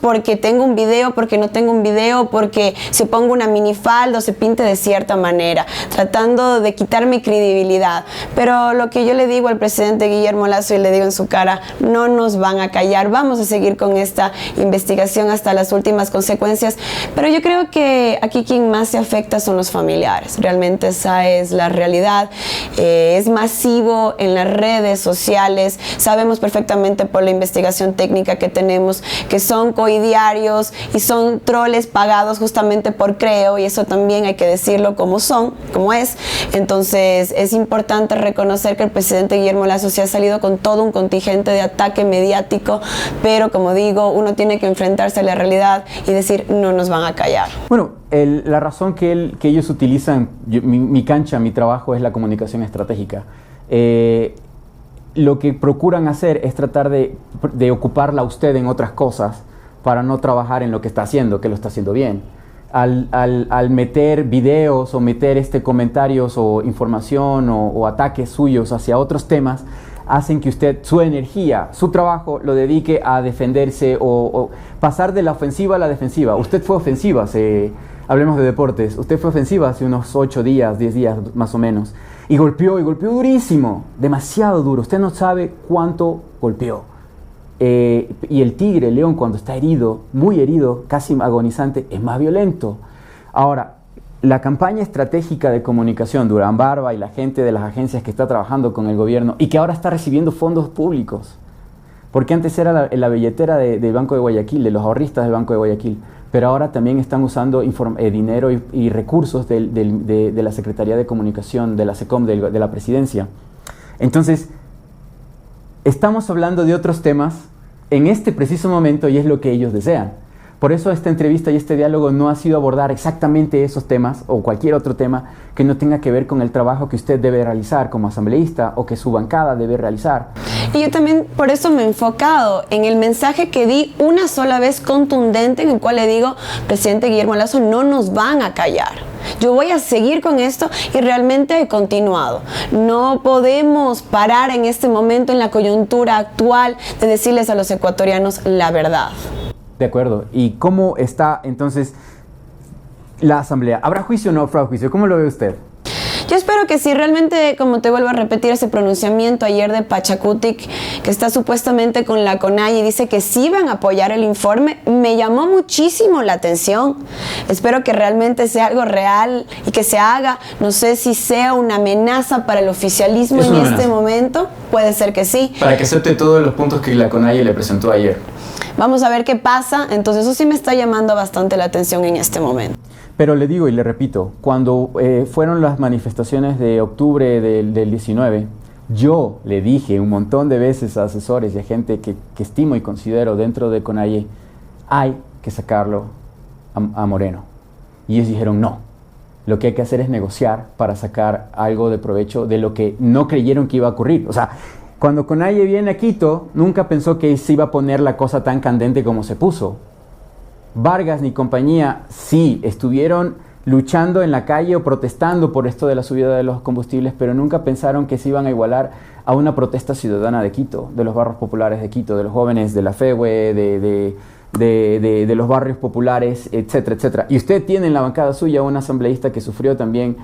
porque tengo un video, porque no tengo un video, porque se ponga una minifalda o se pinte de cierta manera, tratando de quitarme credibilidad. Pero lo que yo le digo al presidente Guillermo Lasso y le digo en su cara: no nos van a callar, vamos a seguir con esta investigación hasta las últimas consecuencias. Pero yo creo que aquí quien más se afecta son los familiares. Realmente esa es la realidad. Es masivo en las redes sociales. Sabemos perfectamente por la investigación técnica que tenemos que son coidiarios y son troles pagados justamente por Creo, y eso también hay que decirlo como es. Entonces es importante reconocer que el presidente Guillermo Lasso se ha salido con todo un contingente de ataque mediático, pero como digo, uno tiene que enfrentarse a la realidad y decir: no nos van a callar. Bueno, la razón que ellos utilizan, mi cancha, mi trabajo es la comunicación estratégica. Lo que procuran hacer es tratar de ocuparla a usted en otras cosas para no trabajar en lo que está haciendo, que lo está haciendo bien. Al meter videos o meter comentarios o información o ataques suyos hacia otros temas, hacen que usted, su energía, su trabajo, lo dedique a defenderse o pasar de la ofensiva a la defensiva. Usted fue ofensiva, hablemos de deportes, usted fue ofensiva hace unos 8 días, 10 días más o menos, y golpeó durísimo, demasiado duro. Usted no sabe cuánto golpeó. Y el tigre, el león, cuando está herido, muy herido, casi agonizante, es más violento. Ahora, la campaña estratégica de comunicación, Durán Barba y la gente de las agencias que está trabajando con el gobierno y que ahora está recibiendo fondos públicos, porque antes era la billetera del Banco de Guayaquil, de los ahorristas del Banco de Guayaquil, pero ahora también están usando dinero y recursos de la Secretaría de Comunicación, de la SECOM, de la Presidencia. Entonces, estamos hablando de otros temas en este preciso momento y es lo que ellos desean. Por eso esta entrevista y este diálogo no ha sido abordar exactamente esos temas o cualquier otro tema que no tenga que ver con el trabajo que usted debe realizar como asambleísta o que su bancada debe realizar. Y yo también por eso me he enfocado en el mensaje que di una sola vez contundente, en el cual le digo: presidente Guillermo Lasso, no nos van a callar. Yo voy a seguir con esto y realmente he continuado. No podemos parar en este momento, en la coyuntura actual, de decirles a los ecuatorianos la verdad. De acuerdo. ¿Y cómo está entonces la asamblea? ¿Habrá juicio o no habrá juicio? ¿Cómo lo ve usted? Yo espero que sí, realmente, como te vuelvo a repetir, ese pronunciamiento ayer de Pachacutic, que está supuestamente con la CONAIE y dice que sí van a apoyar el informe, me llamó muchísimo la atención. Espero que realmente sea algo real y que se haga. No sé si sea una amenaza para el oficialismo en este momento. Puede ser que sí. Para que acepte todos los puntos que la CONAIE le presentó ayer. Vamos a ver qué pasa. Entonces eso sí me está llamando bastante la atención en este momento. Pero le digo y le repito, cuando fueron las manifestaciones de octubre del 19, yo le dije un montón de veces a asesores y a gente que estimo y considero dentro de CONAIE: hay que sacarlo a Moreno. Y ellos dijeron: no, lo que hay que hacer es negociar para sacar algo de provecho de lo que no creyeron que iba a ocurrir. O sea, cuando CONAIE viene a Quito, nunca pensó que se iba a poner la cosa tan candente como se puso. Vargas ni compañía sí estuvieron luchando en la calle o protestando por esto de la subida de los combustibles, pero nunca pensaron que se iban a igualar a una protesta ciudadana de Quito, de los barrios populares de Quito, de los jóvenes de la FEWE, de los barrios populares, etcétera, etcétera. Y usted tiene en la bancada suya una asambleísta que sufrió también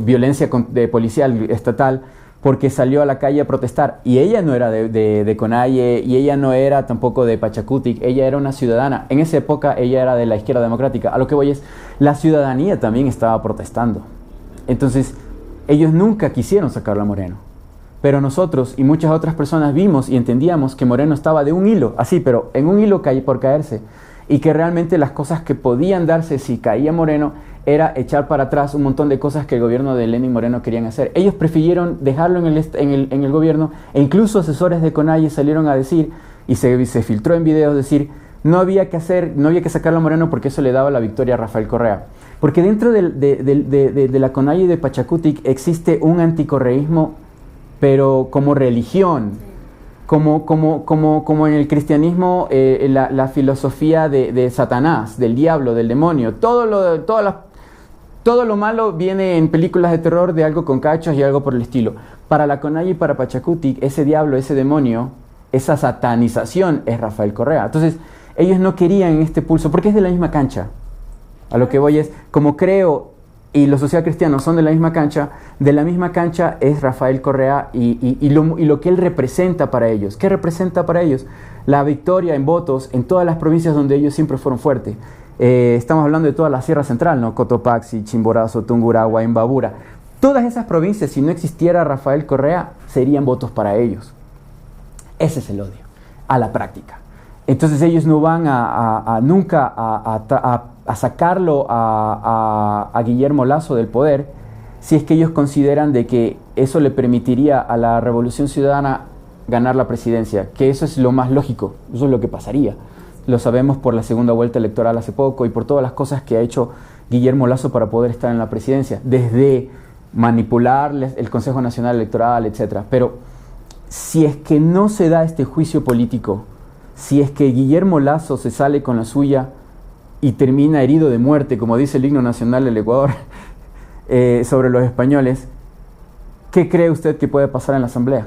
violencia policial estatal porque salió a la calle a protestar. Y ella no era de Conalle, y ella no era tampoco de Pachacutic, ella era una ciudadana. En esa época ella era de la izquierda democrática. A lo que voy es, la ciudadanía también estaba protestando. Entonces, ellos nunca quisieron sacarlo a Moreno. Pero nosotros y muchas otras personas vimos y entendíamos que Moreno estaba de un hilo, así, pero en un hilo por caerse. Y que realmente las cosas que podían darse si caía Moreno era echar para atrás un montón de cosas que el gobierno de Lenín Moreno querían hacer. Ellos prefirieron dejarlo en el gobierno, e incluso asesores de Conalle salieron a decir, y se filtró en videos, decir, no había que sacarlo a Moreno porque eso le daba la victoria a Rafael Correa. Porque dentro de la Conalle y de Pachacutic existe un anticorreísmo, pero como religión, como en el cristianismo, la filosofía de Satanás, del diablo, del demonio. Todo lo malo viene en películas de terror de algo con cachos y algo por el estilo. Para la Conalle y para Pachacutic, ese diablo, ese demonio, esa satanización es Rafael Correa. Entonces, ellos no querían este pulso, porque es de la misma cancha. A lo que voy es, como Creo y los socialcristianos son de la misma cancha es Rafael Correa y lo que él representa para ellos. ¿Qué representa para ellos? La victoria en votos en todas las provincias donde ellos siempre fueron fuertes. Estamos hablando de toda la Sierra Central, ¿no? Cotopaxi, Chimborazo, Tungurahua, Imbabura. Todas esas provincias, si no existiera Rafael Correa, serían votos para ellos. Ese es el odio, a la práctica. Entonces ellos no van nunca a sacarlo a Guillermo Lasso del poder si es que ellos consideran de que eso le permitiría a la Revolución Ciudadana ganar la presidencia, que eso es lo más lógico, eso es lo que pasaría. Lo sabemos por la segunda vuelta electoral hace poco y por todas las cosas que ha hecho Guillermo Lasso para poder estar en la presidencia, desde manipular el Consejo Nacional Electoral, etc. Pero si es que no se da este juicio político, si es que Guillermo Lasso se sale con la suya y termina herido de muerte, como dice el himno nacional del Ecuador, sobre los españoles, ¿qué cree usted que puede pasar en la Asamblea?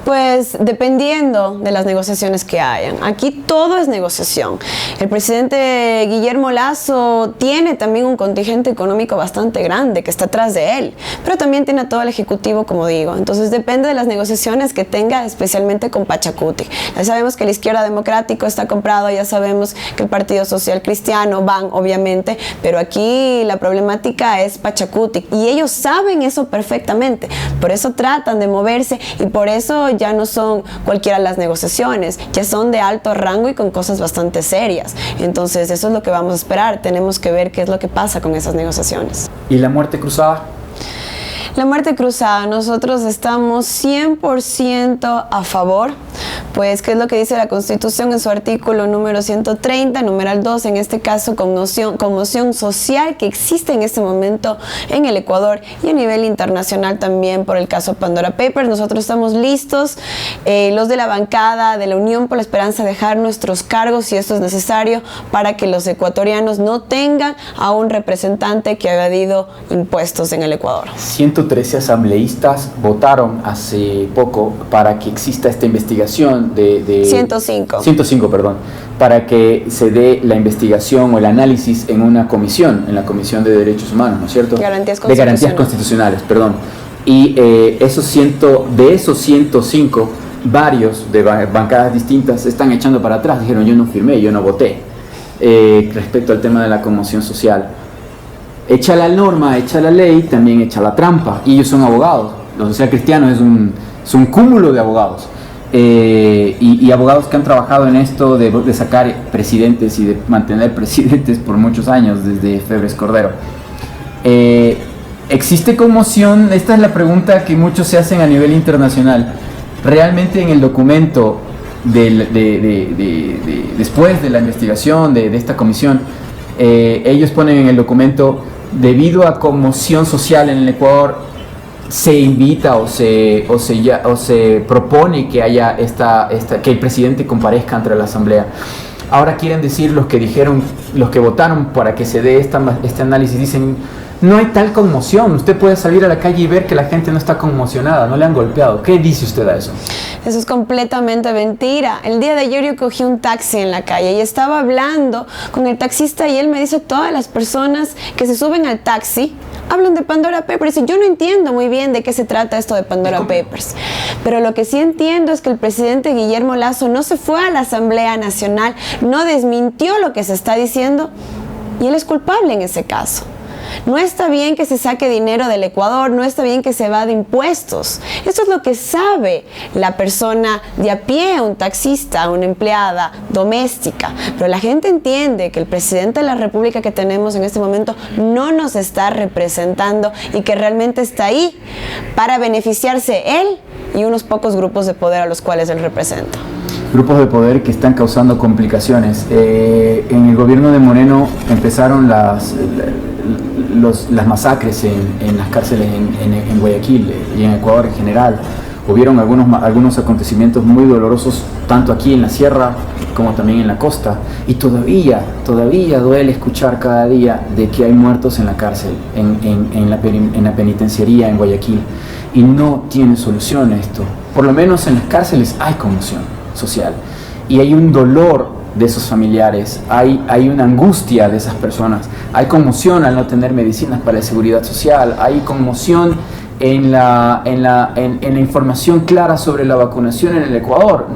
Pues dependiendo de las negociaciones que hayan. Aquí todo es negociación. El presidente Guillermo Lasso tiene también un contingente económico bastante grande que está atrás de él, pero también tiene a todo el ejecutivo, como digo. Entonces depende de las negociaciones que tenga, especialmente con Pachacutic. Ya sabemos que la izquierda democrática está comprado, ya sabemos que el Partido Social Cristiano van, obviamente, pero aquí la problemática es Pachacutic y ellos saben eso perfectamente. Por eso tratan de moverse y por eso ya no son cualquiera las negociaciones, ya son de alto rango y con cosas bastante serias. Entonces eso es lo que vamos a esperar, tenemos que ver qué es lo que pasa con esas negociaciones. ¿Y la muerte cruzada? La muerte cruzada, nosotros estamos 100% a favor, pues ¿qué es lo que dice la Constitución en su artículo número 130, numeral 2, en este caso conmoción social que existe en este momento en el Ecuador y a nivel internacional también por el caso Pandora Papers? Nosotros estamos listos, los de la bancada de la Unión por la Esperanza, dejar nuestros cargos si esto es necesario para que los ecuatorianos no tengan a un representante que ha evadido impuestos en el Ecuador. 113 asambleístas votaron hace poco para que exista esta investigación de 105, perdón, para que se dé la investigación o el análisis en una comisión, en la Comisión de Derechos Humanos, ¿no es cierto? Garantías constitucionales, perdón. Y de esos 105, varios de bancadas distintas se están echando para atrás, dijeron yo no firmé, yo no voté, respecto al tema de la conmoción social. Echa la norma, echa la ley, también echa la trampa. Y ellos son abogados. Los socialcristianos es un cúmulo de abogados. Y abogados que han trabajado en esto de sacar presidentes y de mantener presidentes por muchos años, desde Febres Cordero. ¿Existe conmoción? Esta es la pregunta que muchos se hacen a nivel internacional. Realmente en el documento después de la investigación de esta comisión, ellos ponen en el documento: debido a conmoción social en el Ecuador, se invita o se propone que haya que el presidente comparezca ante la Asamblea. Ahora quieren decir los que votaron para que se dé este análisis, dicen, no hay tal conmoción, usted puede salir a la calle y ver que la gente no está conmocionada, no le han golpeado. ¿Qué dice usted a eso? Eso es completamente mentira. El día de ayer yo cogí un taxi en la calle y estaba hablando con el taxista y él me dice, todas las personas que se suben al taxi hablan de Pandora Papers y yo no entiendo muy bien de qué se trata esto de Pandora Papers. Pero lo que sí entiendo es que el presidente Guillermo Lasso no se fue a la Asamblea Nacional, no desmintió lo que se está diciendo y él es culpable en ese caso. No está bien que se saque dinero del Ecuador, no está bien que se evade impuestos. Eso es lo que sabe la persona de a pie, un taxista, una empleada doméstica. Pero la gente entiende que el presidente de la República que tenemos en este momento no nos está representando y que realmente está ahí para beneficiarse él y unos pocos grupos de poder a los cuales él representa. Grupos de poder que están causando complicaciones. En el gobierno de Moreno empezaron las masacres en las cárceles en Guayaquil y en Ecuador en general. Hubieron algunos acontecimientos muy dolorosos, tanto aquí en la sierra como también en la costa. Y todavía duele escuchar cada día de que hay muertos en la cárcel, en la penitenciaría en Guayaquil. Y no tiene solución esto. Por lo menos en las cárceles hay conmoción social. Y hay un dolor de esos familiares, hay una angustia de esas personas, hay conmoción al no tener medicinas para la seguridad social, hay conmoción en la información clara sobre la vacunación en el Ecuador.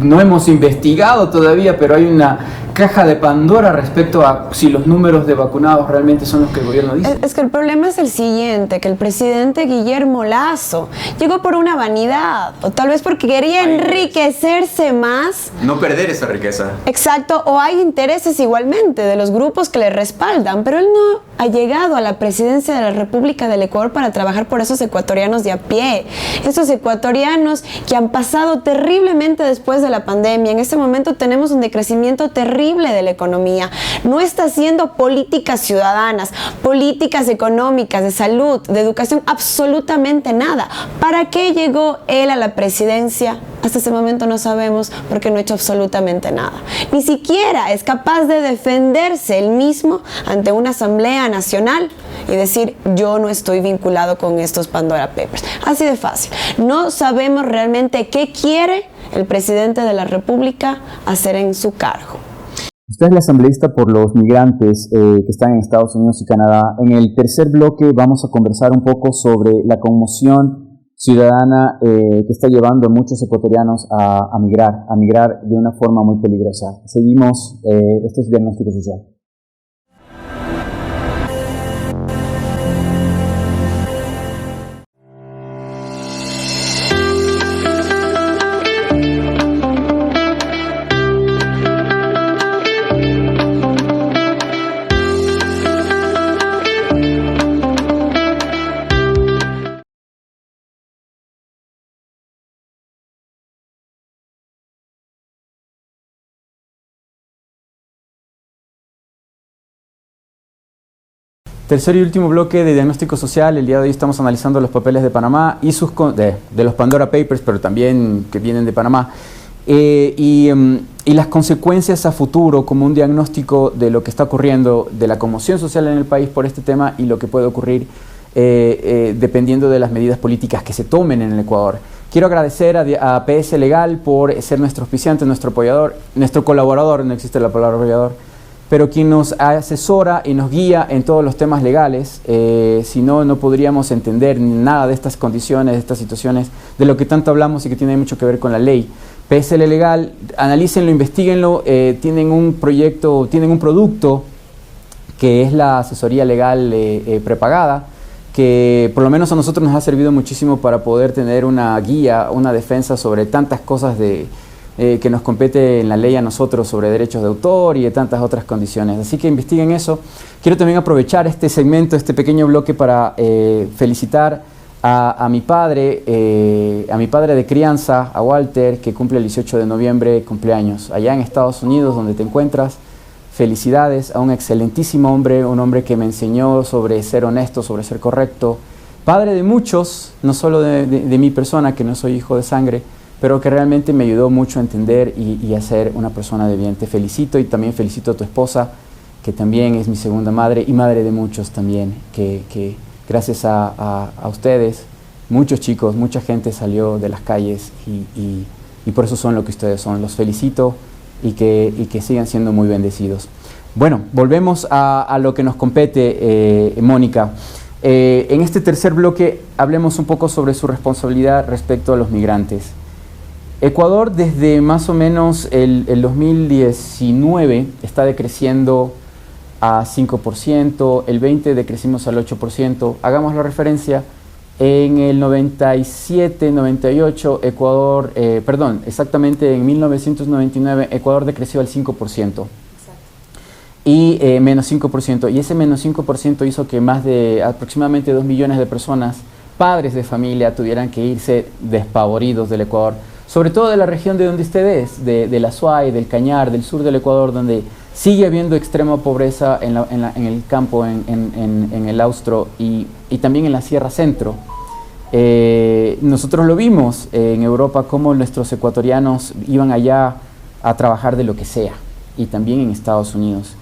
No hemos investigado todavía, pero hay una caja de Pandora respecto a si los números de vacunados realmente son los que el gobierno dice. Es que el problema es el siguiente, que el presidente Guillermo Lasso llegó por una vanidad, o tal vez porque quería enriquecerse más. No perder esa riqueza. Exacto, o hay intereses igualmente de los grupos que le respaldan, pero él no ha llegado a la presidencia de la República del Ecuador para trabajar por esos ecuatorianos de a pie, esos ecuatorianos que han pasado terriblemente después de la pandemia. En este momento tenemos un decrecimiento terrible de la economía. No está haciendo políticas ciudadanas, políticas económicas, de salud, de educación, absolutamente nada. ¿Para qué llegó él a la presidencia? Hasta ese momento no sabemos, porque no ha hecho absolutamente nada. Ni siquiera es capaz de defenderse él mismo ante una asamblea nacional y decir, yo no estoy vinculado con estos Pandora Papers. Así de fácil. No sabemos realmente qué quiere el presidente de la República hacer en su cargo. Usted es la asambleísta por los migrantes que están en Estados Unidos y Canadá. En el tercer bloque vamos a conversar un poco sobre la conmoción ciudadana que está llevando a muchos ecuatorianos a migrar de una forma muy peligrosa. Seguimos, esto es Diagnóstico Social. Tercer y último bloque de Diagnóstico Social. El día de hoy estamos analizando los papeles de Panamá y de los Pandora Papers, pero también que vienen de Panamá, y las consecuencias a futuro como un diagnóstico de lo que está ocurriendo, de la conmoción social en el país por este tema y lo que puede ocurrir dependiendo de las medidas políticas que se tomen en el Ecuador. Quiero agradecer a PS Legal por ser nuestro auspiciante, nuestro apoyador, nuestro colaborador, no existe la palabra apoyador, pero quien nos asesora y nos guía en todos los temas legales. Si no, no podríamos entender nada de estas condiciones, de estas situaciones, de lo que tanto hablamos y que tiene mucho que ver con la ley. PSL Legal, analícenlo, investiguenlo, tienen un proyecto, tienen un producto que es la asesoría legal prepagada, que por lo menos a nosotros nos ha servido muchísimo para poder tener una guía, una defensa sobre tantas cosas que nos compete en la ley a nosotros sobre derechos de autor y de tantas otras condiciones. Así que investiguen eso. Quiero también aprovechar este segmento, este pequeño bloque para felicitar a mi padre de crianza, a Walter, que cumple el 18 de noviembre, cumpleaños, allá en Estados Unidos, donde te encuentras. Felicidades a un excelentísimo hombre, un hombre que me enseñó sobre ser honesto, sobre ser correcto, padre de muchos, no solo de mi persona, que no soy hijo de sangre, pero que realmente me ayudó mucho a entender y a ser una persona de bien. Te felicito y también felicito a tu esposa, que también es mi segunda madre y madre de muchos también, que gracias a ustedes, muchos chicos, mucha gente salió de las calles y por eso son lo que ustedes son. Los felicito y que sigan siendo muy bendecidos. Bueno, volvemos a lo que nos compete, Mónica. En este tercer bloque hablemos un poco sobre su responsabilidad respecto a los migrantes. Ecuador desde más o menos el 2019 está decreciendo a 5%, el 20 decrecimos al 8%. Hagamos la referencia, en el 97, 98, Ecuador, exactamente en 1999, Ecuador decreció al 5%. Y menos 5%. Y ese menos 5% hizo que más de aproximadamente 2 millones de personas, padres de familia, tuvieran que irse despavoridos del Ecuador. Sobre todo de la región de donde usted es, de la Azuay, del Cañar, del sur del Ecuador, donde sigue habiendo extrema pobreza en el campo, en el Austro y también en la Sierra Centro. Nosotros lo vimos en Europa, cómo nuestros ecuatorianos iban allá a trabajar de lo que sea, y también en Estados Unidos.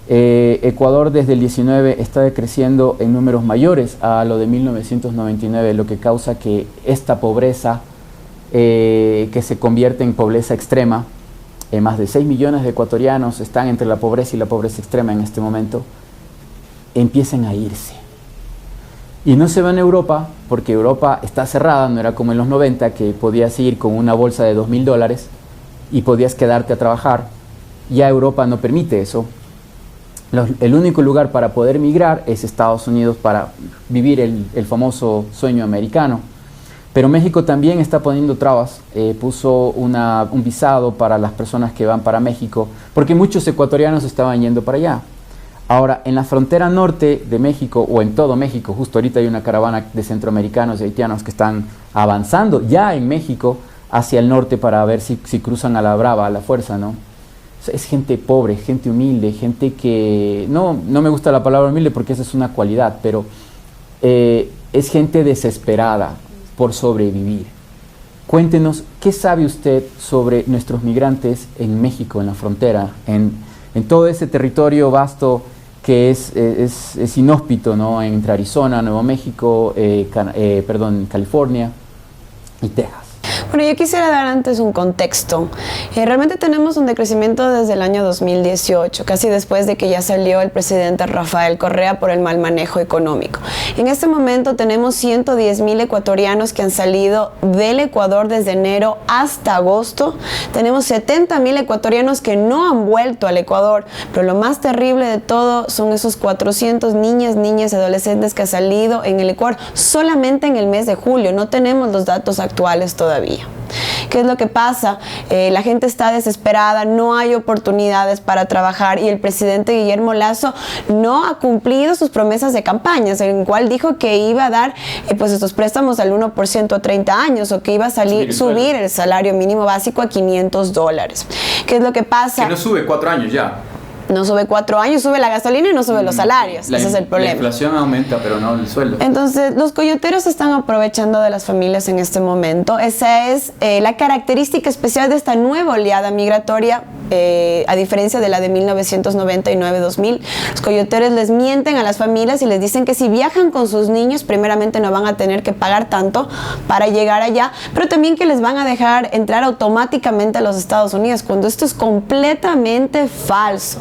Ecuador desde el 19 está decreciendo en números mayores a lo de 1999, lo que causa que esta pobreza, que se convierte en pobreza extrema, más de 6 millones de ecuatorianos están entre la pobreza y la pobreza extrema en este momento, empiecen a irse. Y no se van a Europa, porque Europa está cerrada, no era como en los 90, que podías ir con una bolsa de $2.000 y podías quedarte a trabajar. Ya Europa no permite eso. El único lugar para poder migrar es Estados Unidos para vivir el famoso sueño americano. Pero México también está poniendo trabas, puso un visado para las personas que van para México, porque muchos ecuatorianos estaban yendo para allá. Ahora, en la frontera norte de México, o en todo México, justo ahorita hay una caravana de centroamericanos y haitianos que están avanzando ya en México hacia el norte para ver si cruzan a la brava, a la fuerza, ¿no? Es gente pobre, gente humilde, gente que, no me gusta la palabra humilde porque esa es una cualidad, pero es gente desesperada por sobrevivir. Cuéntenos, ¿qué sabe usted sobre nuestros migrantes en México, en la frontera, en todo ese territorio vasto que es inhóspito, ¿no? Entre Arizona, Nuevo México, California y Texas? Bueno, yo quisiera dar antes un contexto. Realmente tenemos un decrecimiento desde el año 2018, casi después de que ya salió el presidente Rafael Correa por el mal manejo económico. En este momento tenemos 110,000 ecuatorianos que han salido del Ecuador desde enero hasta agosto. Tenemos 70,000 ecuatorianos que no han vuelto al Ecuador, pero lo más terrible de todo son esos 400 niñas y adolescentes que han salido en el Ecuador solamente en el mes de julio. No tenemos los datos actuales todavía. ¿Qué es lo que pasa? La gente está desesperada, no hay oportunidades para trabajar y el presidente Guillermo Lasso no ha cumplido sus promesas de campañas, en el cual dijo que iba a dar pues estos préstamos al 1% a 30 años o que iba a subir el salario mínimo básico a $500. ¿Qué es lo que pasa? Que no sube 4 años ya. No sube 4 años, sube la gasolina y no sube los salarios. Ese es el problema. La inflación aumenta, pero no el sueldo. Entonces, los coyoteros se están aprovechando de las familias en este momento. Esa es la característica especial de esta nueva oleada migratoria, a diferencia de la de 1999-2000. Los coyoteros les mienten a las familias y les dicen que si viajan con sus niños, primeramente no van a tener que pagar tanto para llegar allá, pero también que les van a dejar entrar automáticamente a los Estados Unidos, cuando esto es completamente falso.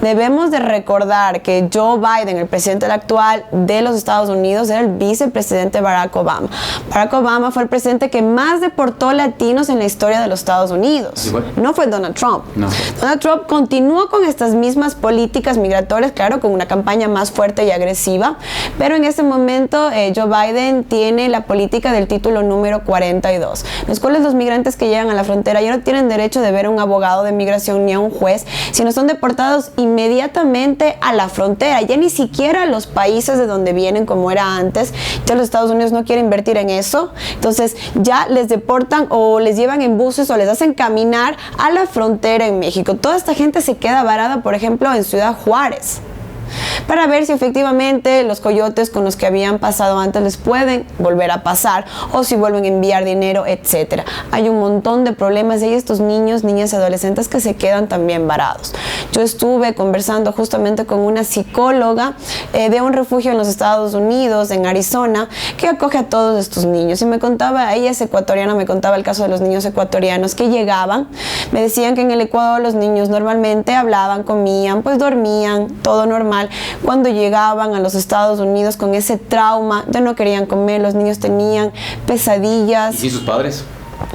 Debemos de recordar que Joe Biden, el presidente actual de los Estados Unidos, era el vicepresidente Barack Obama. Barack Obama fue el presidente que más deportó latinos en la historia de los Estados Unidos. ¿Igual? No fue Donald Trump. No. Donald Trump continuó con estas mismas políticas migratorias, claro, con una campaña más fuerte y agresiva, pero en este momento Joe Biden tiene la política del título número 42, en los cuales los migrantes que llegan a la frontera ya no tienen derecho de ver a un abogado de migración ni a un juez, sino son deportados inmediatamente a la frontera, ya ni siquiera a los países de donde vienen como era antes. Ya los Estados Unidos no quieren invertir en eso, entonces ya les deportan o les llevan en buses o les hacen caminar a la frontera en México. Toda esta gente se queda varada, por ejemplo, en Ciudad Juárez. para ver si efectivamente los coyotes con los que habían pasado antes les pueden volver a pasar o si vuelven a enviar dinero, etcétera. Hay un montón de problemas y hay estos niños, niñas y adolescentes que se quedan también varados. Yo estuve conversando justamente con una psicóloga de un refugio en los Estados Unidos, en Arizona, que acoge a todos estos niños y me contaba, ella es ecuatoriana, me contaba el caso de los niños ecuatorianos que llegaban, me decían que en el Ecuador los niños normalmente hablaban, comían, pues dormían, todo normal. Cuando llegaban a los Estados Unidos con ese trauma, ya no querían comer, los niños tenían pesadillas. ¿Y si sus padres?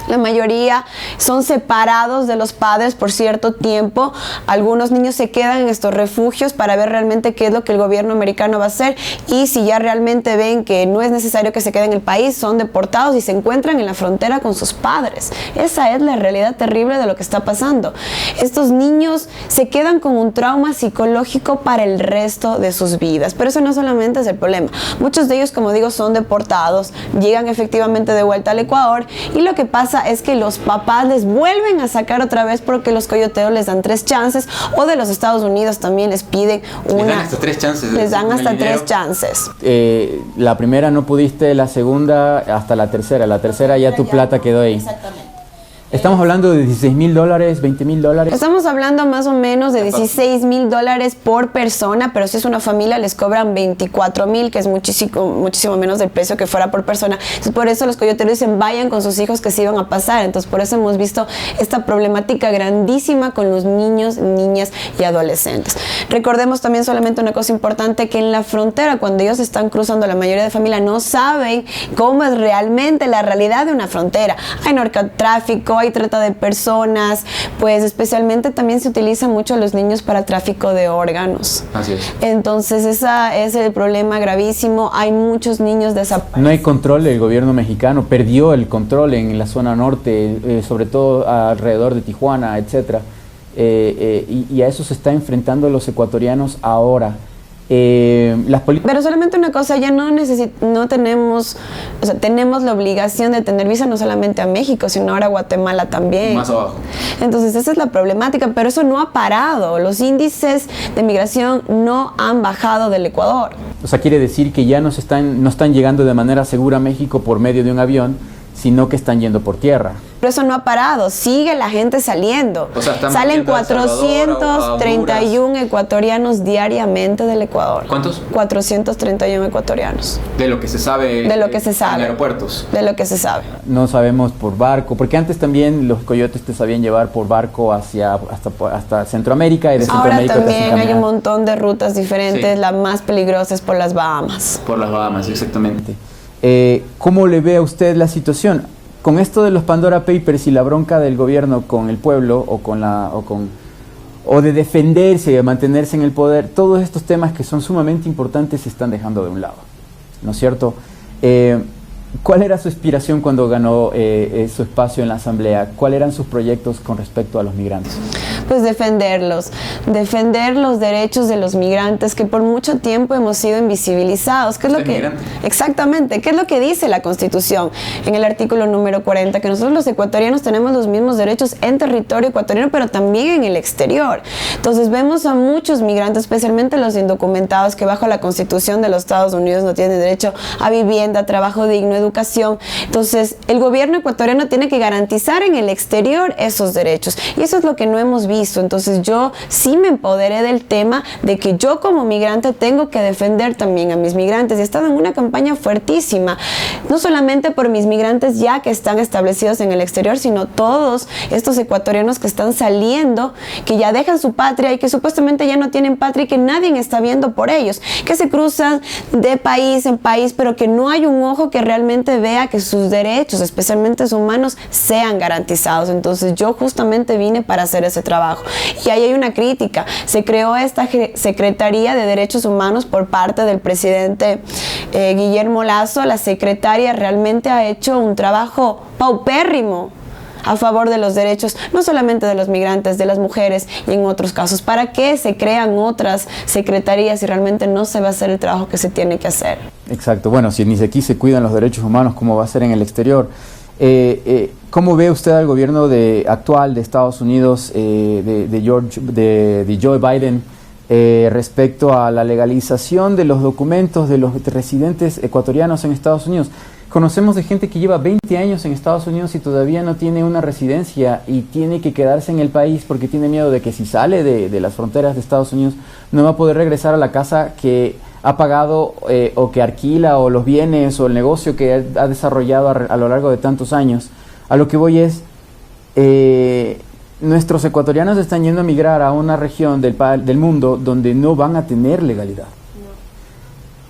La mayoría son separados de los padres por cierto tiempo. Algunos niños se quedan en estos refugios para ver realmente qué es lo que el gobierno americano va a hacer y si ya realmente ven que no es necesario que se queden en el país, son deportados y se encuentran en la frontera con sus padres. Esa es la realidad terrible de lo que está pasando. Estos niños se quedan con un trauma psicológico para el resto de sus vidas. Pero eso no solamente es el problema. Muchos de ellos, como digo, son deportados, llegan efectivamente de vuelta al Ecuador y lo que pasa es que los papás les vuelven a sacar otra vez porque los coyoteros les dan 3 chances o de los Estados Unidos también les piden les dan hasta 3 chances. Les dan hasta 3 chances. La primera no pudiste, la segunda hasta la tercera ya tu plata quedó ahí. Exactamente. Estamos hablando de $16,000, $20,000. Estamos hablando más o menos de $16,000 por persona, pero si es una familia les cobran 24,000, que es muchísimo menos del precio que fuera por persona. Entonces, por eso los coyoteros dicen vayan con sus hijos que se iban a pasar. Entonces, por eso hemos visto esta problemática grandísima con los niños, niñas y adolescentes. Recordemos también solamente una cosa importante, que en la frontera, cuando ellos están cruzando, la mayoría de familias no saben cómo es realmente la realidad de una frontera. Hay narcotráfico, hay trata de personas, pues especialmente también se utiliza mucho a los niños para tráfico de órganos. Así es. Entonces ese es el problema gravísimo. Hay muchos niños desaparecidos. No hay control del gobierno mexicano, perdió el control en la zona norte, sobre todo alrededor de Tijuana, etcétera. Y a eso se está enfrentando los ecuatorianos ahora. Pero solamente una cosa, ya no tenemos, o sea, tenemos la obligación de tener visa no solamente a México, sino ahora a Guatemala también. Más abajo. Entonces esa es la problemática, pero eso no ha parado. Los índices de migración no han bajado del Ecuador. O sea, quiere decir que ya no están llegando de manera segura a México por medio de un avión, sino que están yendo por tierra. Pero eso no ha parado, sigue la gente saliendo. O sea, salen 431 ecuatorianos diariamente del Ecuador. ¿Cuántos? 431 ecuatorianos. De lo que se sabe. De lo que se sabe. En aeropuertos. De lo que se sabe. No sabemos por barco, porque antes también los coyotes te sabían llevar por barco hasta Centroamérica y de Centroamérica. Ahora también hay un montón de rutas diferentes, sí. La más peligrosa es por las Bahamas. Por las Bahamas, exactamente. ¿Cómo le ve a usted la situación? Con esto de los Pandora Papers y la bronca del gobierno con el pueblo o de defenderse y de mantenerse en el poder, todos estos temas que son sumamente importantes se están dejando de un lado, ¿no es cierto? ¿Cuál era su inspiración cuando ganó su espacio en la asamblea? ¿Cuáles eran sus proyectos con respecto a los migrantes? Pues defender los derechos de los migrantes que por mucho tiempo hemos sido invisibilizados. ¿Qué es lo que, exactamente, qué es lo que dice la Constitución en el artículo número 40? Que nosotros los ecuatorianos tenemos los mismos derechos en territorio ecuatoriano, pero también en el exterior. Entonces vemos a muchos migrantes, especialmente los indocumentados, que bajo la Constitución de los Estados Unidos no tienen derecho a vivienda, trabajo digno, educación. Entonces el gobierno ecuatoriano tiene que garantizar en el exterior esos derechos y eso es lo que no hemos visto. Entonces yo sí me empoderé del tema de que yo como migrante tengo que defender también a mis migrantes y he estado en una campaña fuertísima, no solamente por mis migrantes ya que están establecidos en el exterior, sino todos estos ecuatorianos que están saliendo, que ya dejan su patria y que supuestamente ya no tienen patria y que nadie está viendo por ellos, que se cruzan de país en país, pero que no hay un ojo que realmente vea que sus derechos, especialmente humanos, sean garantizados. Entonces yo justamente vine para hacer ese trabajo. Y ahí hay una crítica. Se creó esta Secretaría de Derechos Humanos por parte del presidente Guillermo Lasso. La secretaria realmente ha hecho un trabajo paupérrimo a favor de los derechos, no solamente de los migrantes, de las mujeres y en otros casos. ¿Para qué se crean otras secretarías si realmente no se va a hacer el trabajo que se tiene que hacer? Exacto. Bueno, si ni aquí se cuidan los derechos humanos, ¿cómo va a ser en el exterior? ¿Cómo ve usted al gobierno actual de Estados Unidos, de Joe Biden, respecto a la legalización de los documentos de los residentes ecuatorianos en Estados Unidos. Conocemos de gente que lleva 20 años en Estados Unidos y todavía no tiene una residencia y tiene que quedarse en el país porque tiene miedo de que si sale de las fronteras de Estados Unidos no va a poder regresar a la casa que ha pagado o que alquila, o los bienes o el negocio que ha desarrollado a lo largo de tantos años. A lo que voy es, nuestros ecuatorianos están yendo a migrar a una región del mundo donde no van a tener legalidad.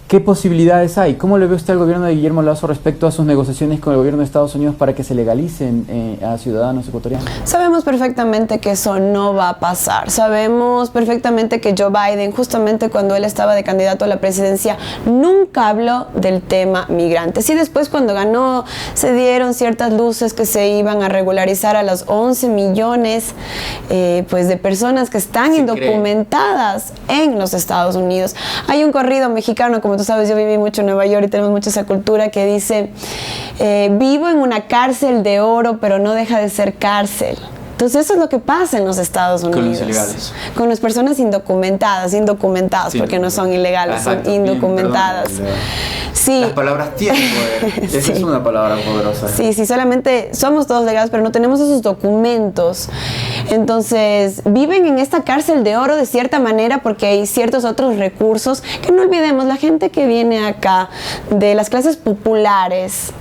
¿Qué posibilidades hay? ¿Cómo le ve usted al gobierno de Guillermo Lasso respecto a sus negociaciones con el gobierno de Estados Unidos para que se legalicen a ciudadanos ecuatorianos? Sabemos perfectamente que eso no va a pasar. Sabemos perfectamente que Joe Biden, justamente cuando él estaba de candidato a la presidencia, nunca habló del tema migrantes. Y después, cuando ganó, se dieron ciertas luces que se iban a regularizar a los 11 millones pues de personas que están indocumentadas en los Estados Unidos. Hay un corrido mexicano, como tú sabes, yo viví mucho en Nueva York y tenemos mucha esa cultura, que dice, vivo en una cárcel de oro, pero no deja de ser cárcel. Entonces eso es lo que pasa en los Estados Unidos. Con los ilegales. Con las personas indocumentadas, sí, porque no son ilegales, exacto, son indocumentadas. Bien, sí. Las palabras tienen poder. Esa Sí. es una palabra poderosa. Sí, solamente somos todos legales, pero no tenemos esos documentos. Entonces, viven en esta cárcel de oro de cierta manera porque hay ciertos otros recursos que no olvidemos. La gente que viene acá de las clases populares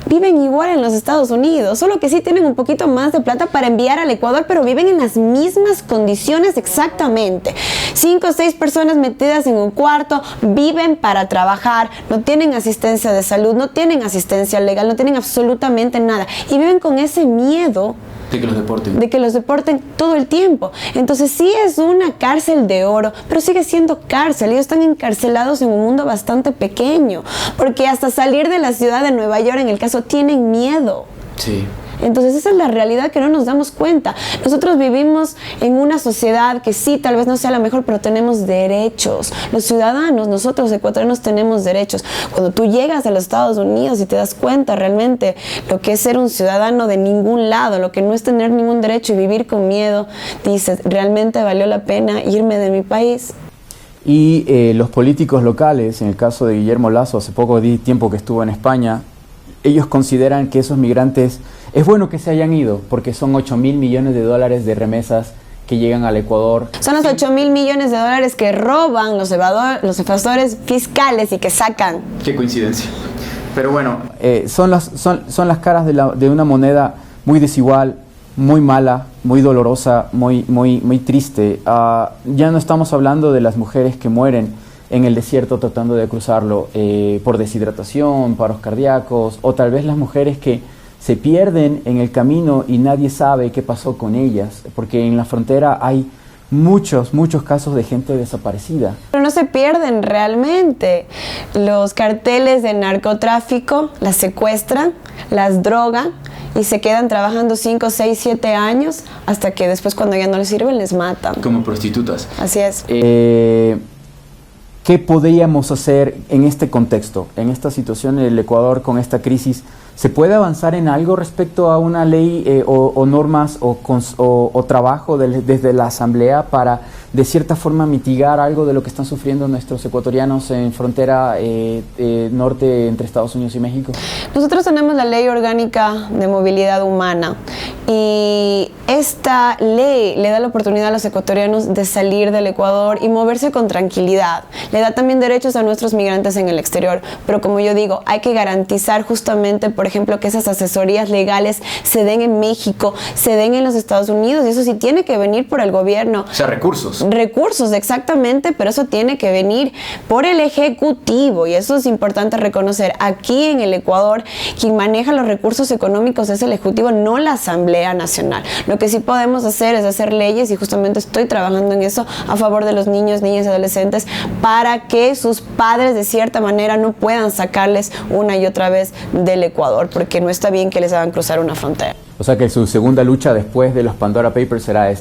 viven igual en los Estados Unidos, solo que sí tienen un poquito más de plata para enviar al Ecuador, pero viven en las mismas condiciones exactamente. 5 o 6 personas metidas en un cuarto, viven para trabajar, no tienen asistencia de salud, no tienen asistencia legal, no tienen absolutamente nada y viven con ese miedo De que los deporten. de que los deporten todo el tiempo. Entonces sí es una cárcel de oro, pero sigue siendo cárcel. Ellos están encarcelados en un mundo bastante pequeño, porque hasta salir de la ciudad de Nueva York, en el caso, tienen miedo. Sí. Entonces esa es la realidad que no nos damos cuenta. Nosotros vivimos en una sociedad que sí, tal vez no sea la mejor, pero tenemos derechos. Los ciudadanos, nosotros ecuatorianos tenemos derechos. Cuando tú llegas a los Estados Unidos y te das cuenta realmente lo que es ser un ciudadano de ningún lado, lo que no es tener ningún derecho y vivir con miedo, dices, ¿realmente valió la pena irme de mi país? Y los políticos locales, en el caso de Guillermo Lasso, hace poco tiempo que estuvo en España, ellos consideran que esos migrantes, es bueno que se hayan ido, porque son 8.000 millones de dólares de remesas que llegan al Ecuador. Son los 8.000 millones de dólares que roban los evasores fiscales y que sacan. Qué coincidencia. Pero bueno, Son las caras de una moneda muy desigual, muy mala, muy dolorosa, muy triste. Ya no estamos hablando de las mujeres que mueren en el desierto tratando de cruzarlo por deshidratación, paros cardíacos, o tal vez las mujeres que se pierden en el camino y nadie sabe qué pasó con ellas, porque en la frontera hay muchos casos de gente desaparecida. Pero no se pierden realmente. Los carteles de narcotráfico las secuestran, las drogan y se quedan trabajando 5, 6, 7 años hasta que después, cuando ya no les sirven, les matan. como prostitutas. Así es. ¿Qué podríamos hacer en este contexto, en esta situación en el Ecuador con esta crisis? ¿Se puede avanzar en algo respecto a una ley o normas o trabajo desde la Asamblea para de cierta forma mitigar algo de lo que están sufriendo nuestros ecuatorianos en frontera norte entre Estados Unidos y México? Nosotros tenemos la Ley Orgánica de Movilidad Humana y esta ley le da la oportunidad a los ecuatorianos de salir del Ecuador y moverse con tranquilidad. Le da también derechos a nuestros migrantes en el exterior, pero como yo digo, hay que garantizar justamente, por ejemplo, que esas asesorías legales se den en México, se den en los Estados Unidos, y eso sí tiene que venir por el gobierno. O sea, recursos. Recursos, exactamente, pero eso tiene que venir por el Ejecutivo, y eso es importante reconocer. Aquí en el Ecuador, quien maneja los recursos económicos es el Ejecutivo, no la Asamblea Nacional. Lo que sí podemos hacer es hacer leyes, y justamente estoy trabajando en eso a favor de los niños, niñas y adolescentes, para que sus padres de cierta manera no puedan sacarles una y otra vez del Ecuador, porque no está bien que les hagan cruzar una frontera. O sea que su segunda lucha después de los Pandora Papers será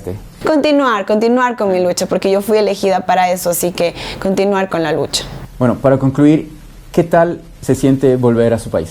Continuar con mi lucha, porque yo fui elegida para eso, así que continuar con la lucha. Bueno, para concluir, ¿qué tal se siente volver a su país?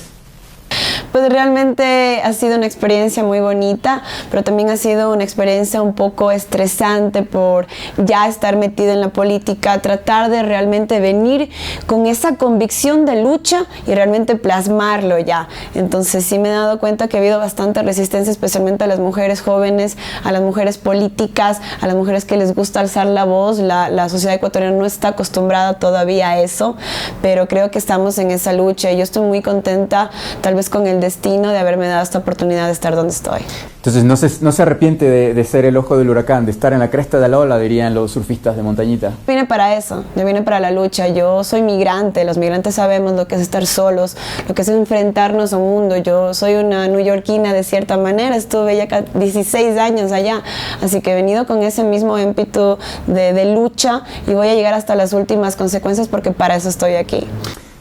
Pues realmente ha sido una experiencia muy bonita, pero también ha sido una experiencia un poco estresante por ya estar metida en la política, tratar de realmente venir con esa convicción de lucha y realmente plasmarlo ya. Entonces sí me he dado cuenta que ha habido bastante resistencia, especialmente a las mujeres jóvenes, a las mujeres políticas, a las mujeres que les gusta alzar la voz. La sociedad ecuatoriana no está acostumbrada todavía a eso, pero creo que estamos en esa lucha y yo estoy muy contenta tal vez con el destino de haberme dado esta oportunidad de estar donde estoy. Entonces no se arrepiente de ser el ojo del huracán, de estar en la cresta de la ola, dirían los surfistas de montañita. Yo vine para eso, yo vine para la lucha. Yo soy migrante, los migrantes sabemos lo que es estar solos, lo que es enfrentarnos a un mundo. Yo soy una neoyorquina de cierta manera, estuve ya 16 años allá, así que he venido con ese mismo ímpetu de lucha y voy a llegar hasta las últimas consecuencias porque para eso estoy aquí.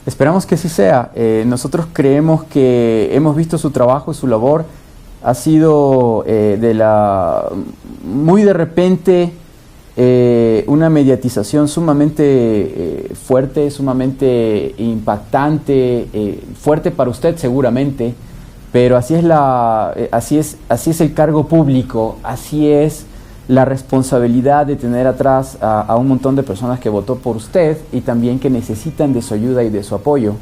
Esperamos que así sea. Nosotros creemos que hemos visto su trabajo y su labor. Ha sido muy de repente una mediatización sumamente fuerte, sumamente impactante, fuerte para usted seguramente, pero así es el cargo público, así es la responsabilidad de tener atrás a un montón de personas que votó por usted y también que necesitan de su ayuda y de su apoyo.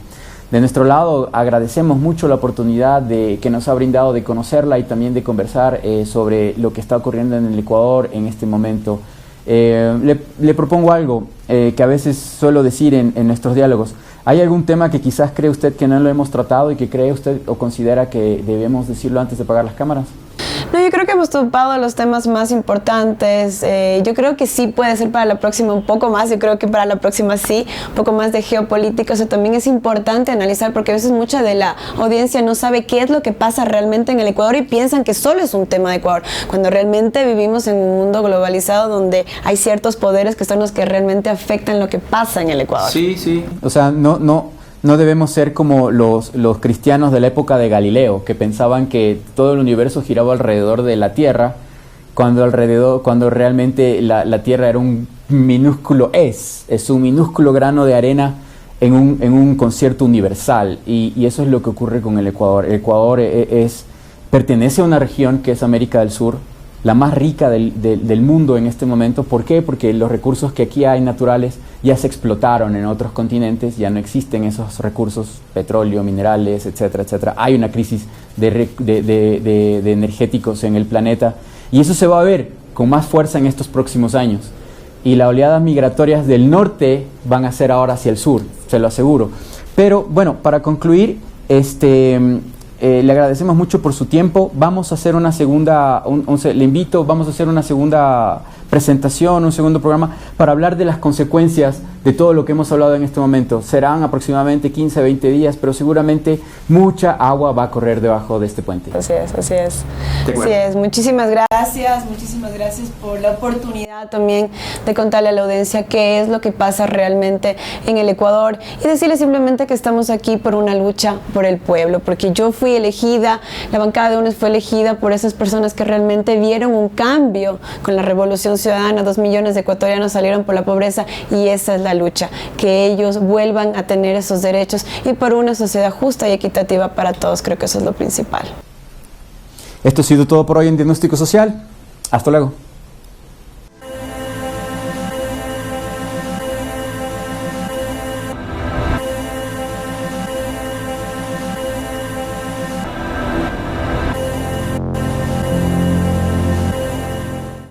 De nuestro lado, agradecemos mucho la oportunidad que nos ha brindado de conocerla y también de conversar sobre lo que está ocurriendo en el Ecuador en este momento. Le propongo algo que a veces suelo decir en nuestros diálogos. ¿Hay algún tema que quizás cree usted que no lo hemos tratado y que cree usted o considera que debemos decirlo antes de apagar las cámaras? No, yo creo que hemos topado los temas más importantes. Yo creo que sí puede ser para la próxima un poco más. Yo creo que para la próxima sí, un poco más de geopolítica. Eso también es importante analizar porque a veces mucha de la audiencia no sabe qué es lo que pasa realmente en el Ecuador y piensan que solo es un tema de Ecuador, cuando realmente vivimos en un mundo globalizado donde hay ciertos poderes que son los que realmente afectan lo que pasa en el Ecuador. Sí, sí. O sea, no debemos ser como los cristianos de la época de Galileo, que pensaban que todo el universo giraba alrededor de la Tierra, cuando realmente la Tierra era un minúsculo, es un minúsculo grano de arena en un concierto universal. Y eso es lo que ocurre con el Ecuador. El Ecuador pertenece a una región que es América del Sur, la más rica del mundo en este momento. ¿Por qué? Porque los recursos que aquí hay naturales ya se explotaron en otros continentes, ya no existen esos recursos, petróleo, minerales, etcétera, etcétera. Hay una crisis de energéticos en el planeta y eso se va a ver con más fuerza en estos próximos años. Y las oleadas migratorias del norte van a ser ahora hacia el sur, se lo aseguro. Pero bueno, para concluir, le agradecemos mucho por su tiempo. Vamos a hacer una segunda, le invito, vamos a hacer una segunda presentación, un segundo programa para hablar de las consecuencias de todo lo que hemos hablado en este momento. Serán aproximadamente 15, 20 días, pero seguramente mucha agua va a correr debajo de este puente. Así es, así es. Así es. Muchísimas gracias por la oportunidad también de contarle a la audiencia qué es lo que pasa realmente en el Ecuador y decirle simplemente que estamos aquí por una lucha por el pueblo, porque yo fui elegida, la bancada de UNES fue elegida por esas personas que realmente vieron un cambio con la Revolución Ciudadana. 2 millones de ecuatorianos salieron por la pobreza y esa es la lucha, que ellos vuelvan a tener esos derechos y por una sociedad justa y equitativa para todos. Creo que eso es lo principal. Esto ha sido todo por hoy en Diagnóstico Social. Hasta luego.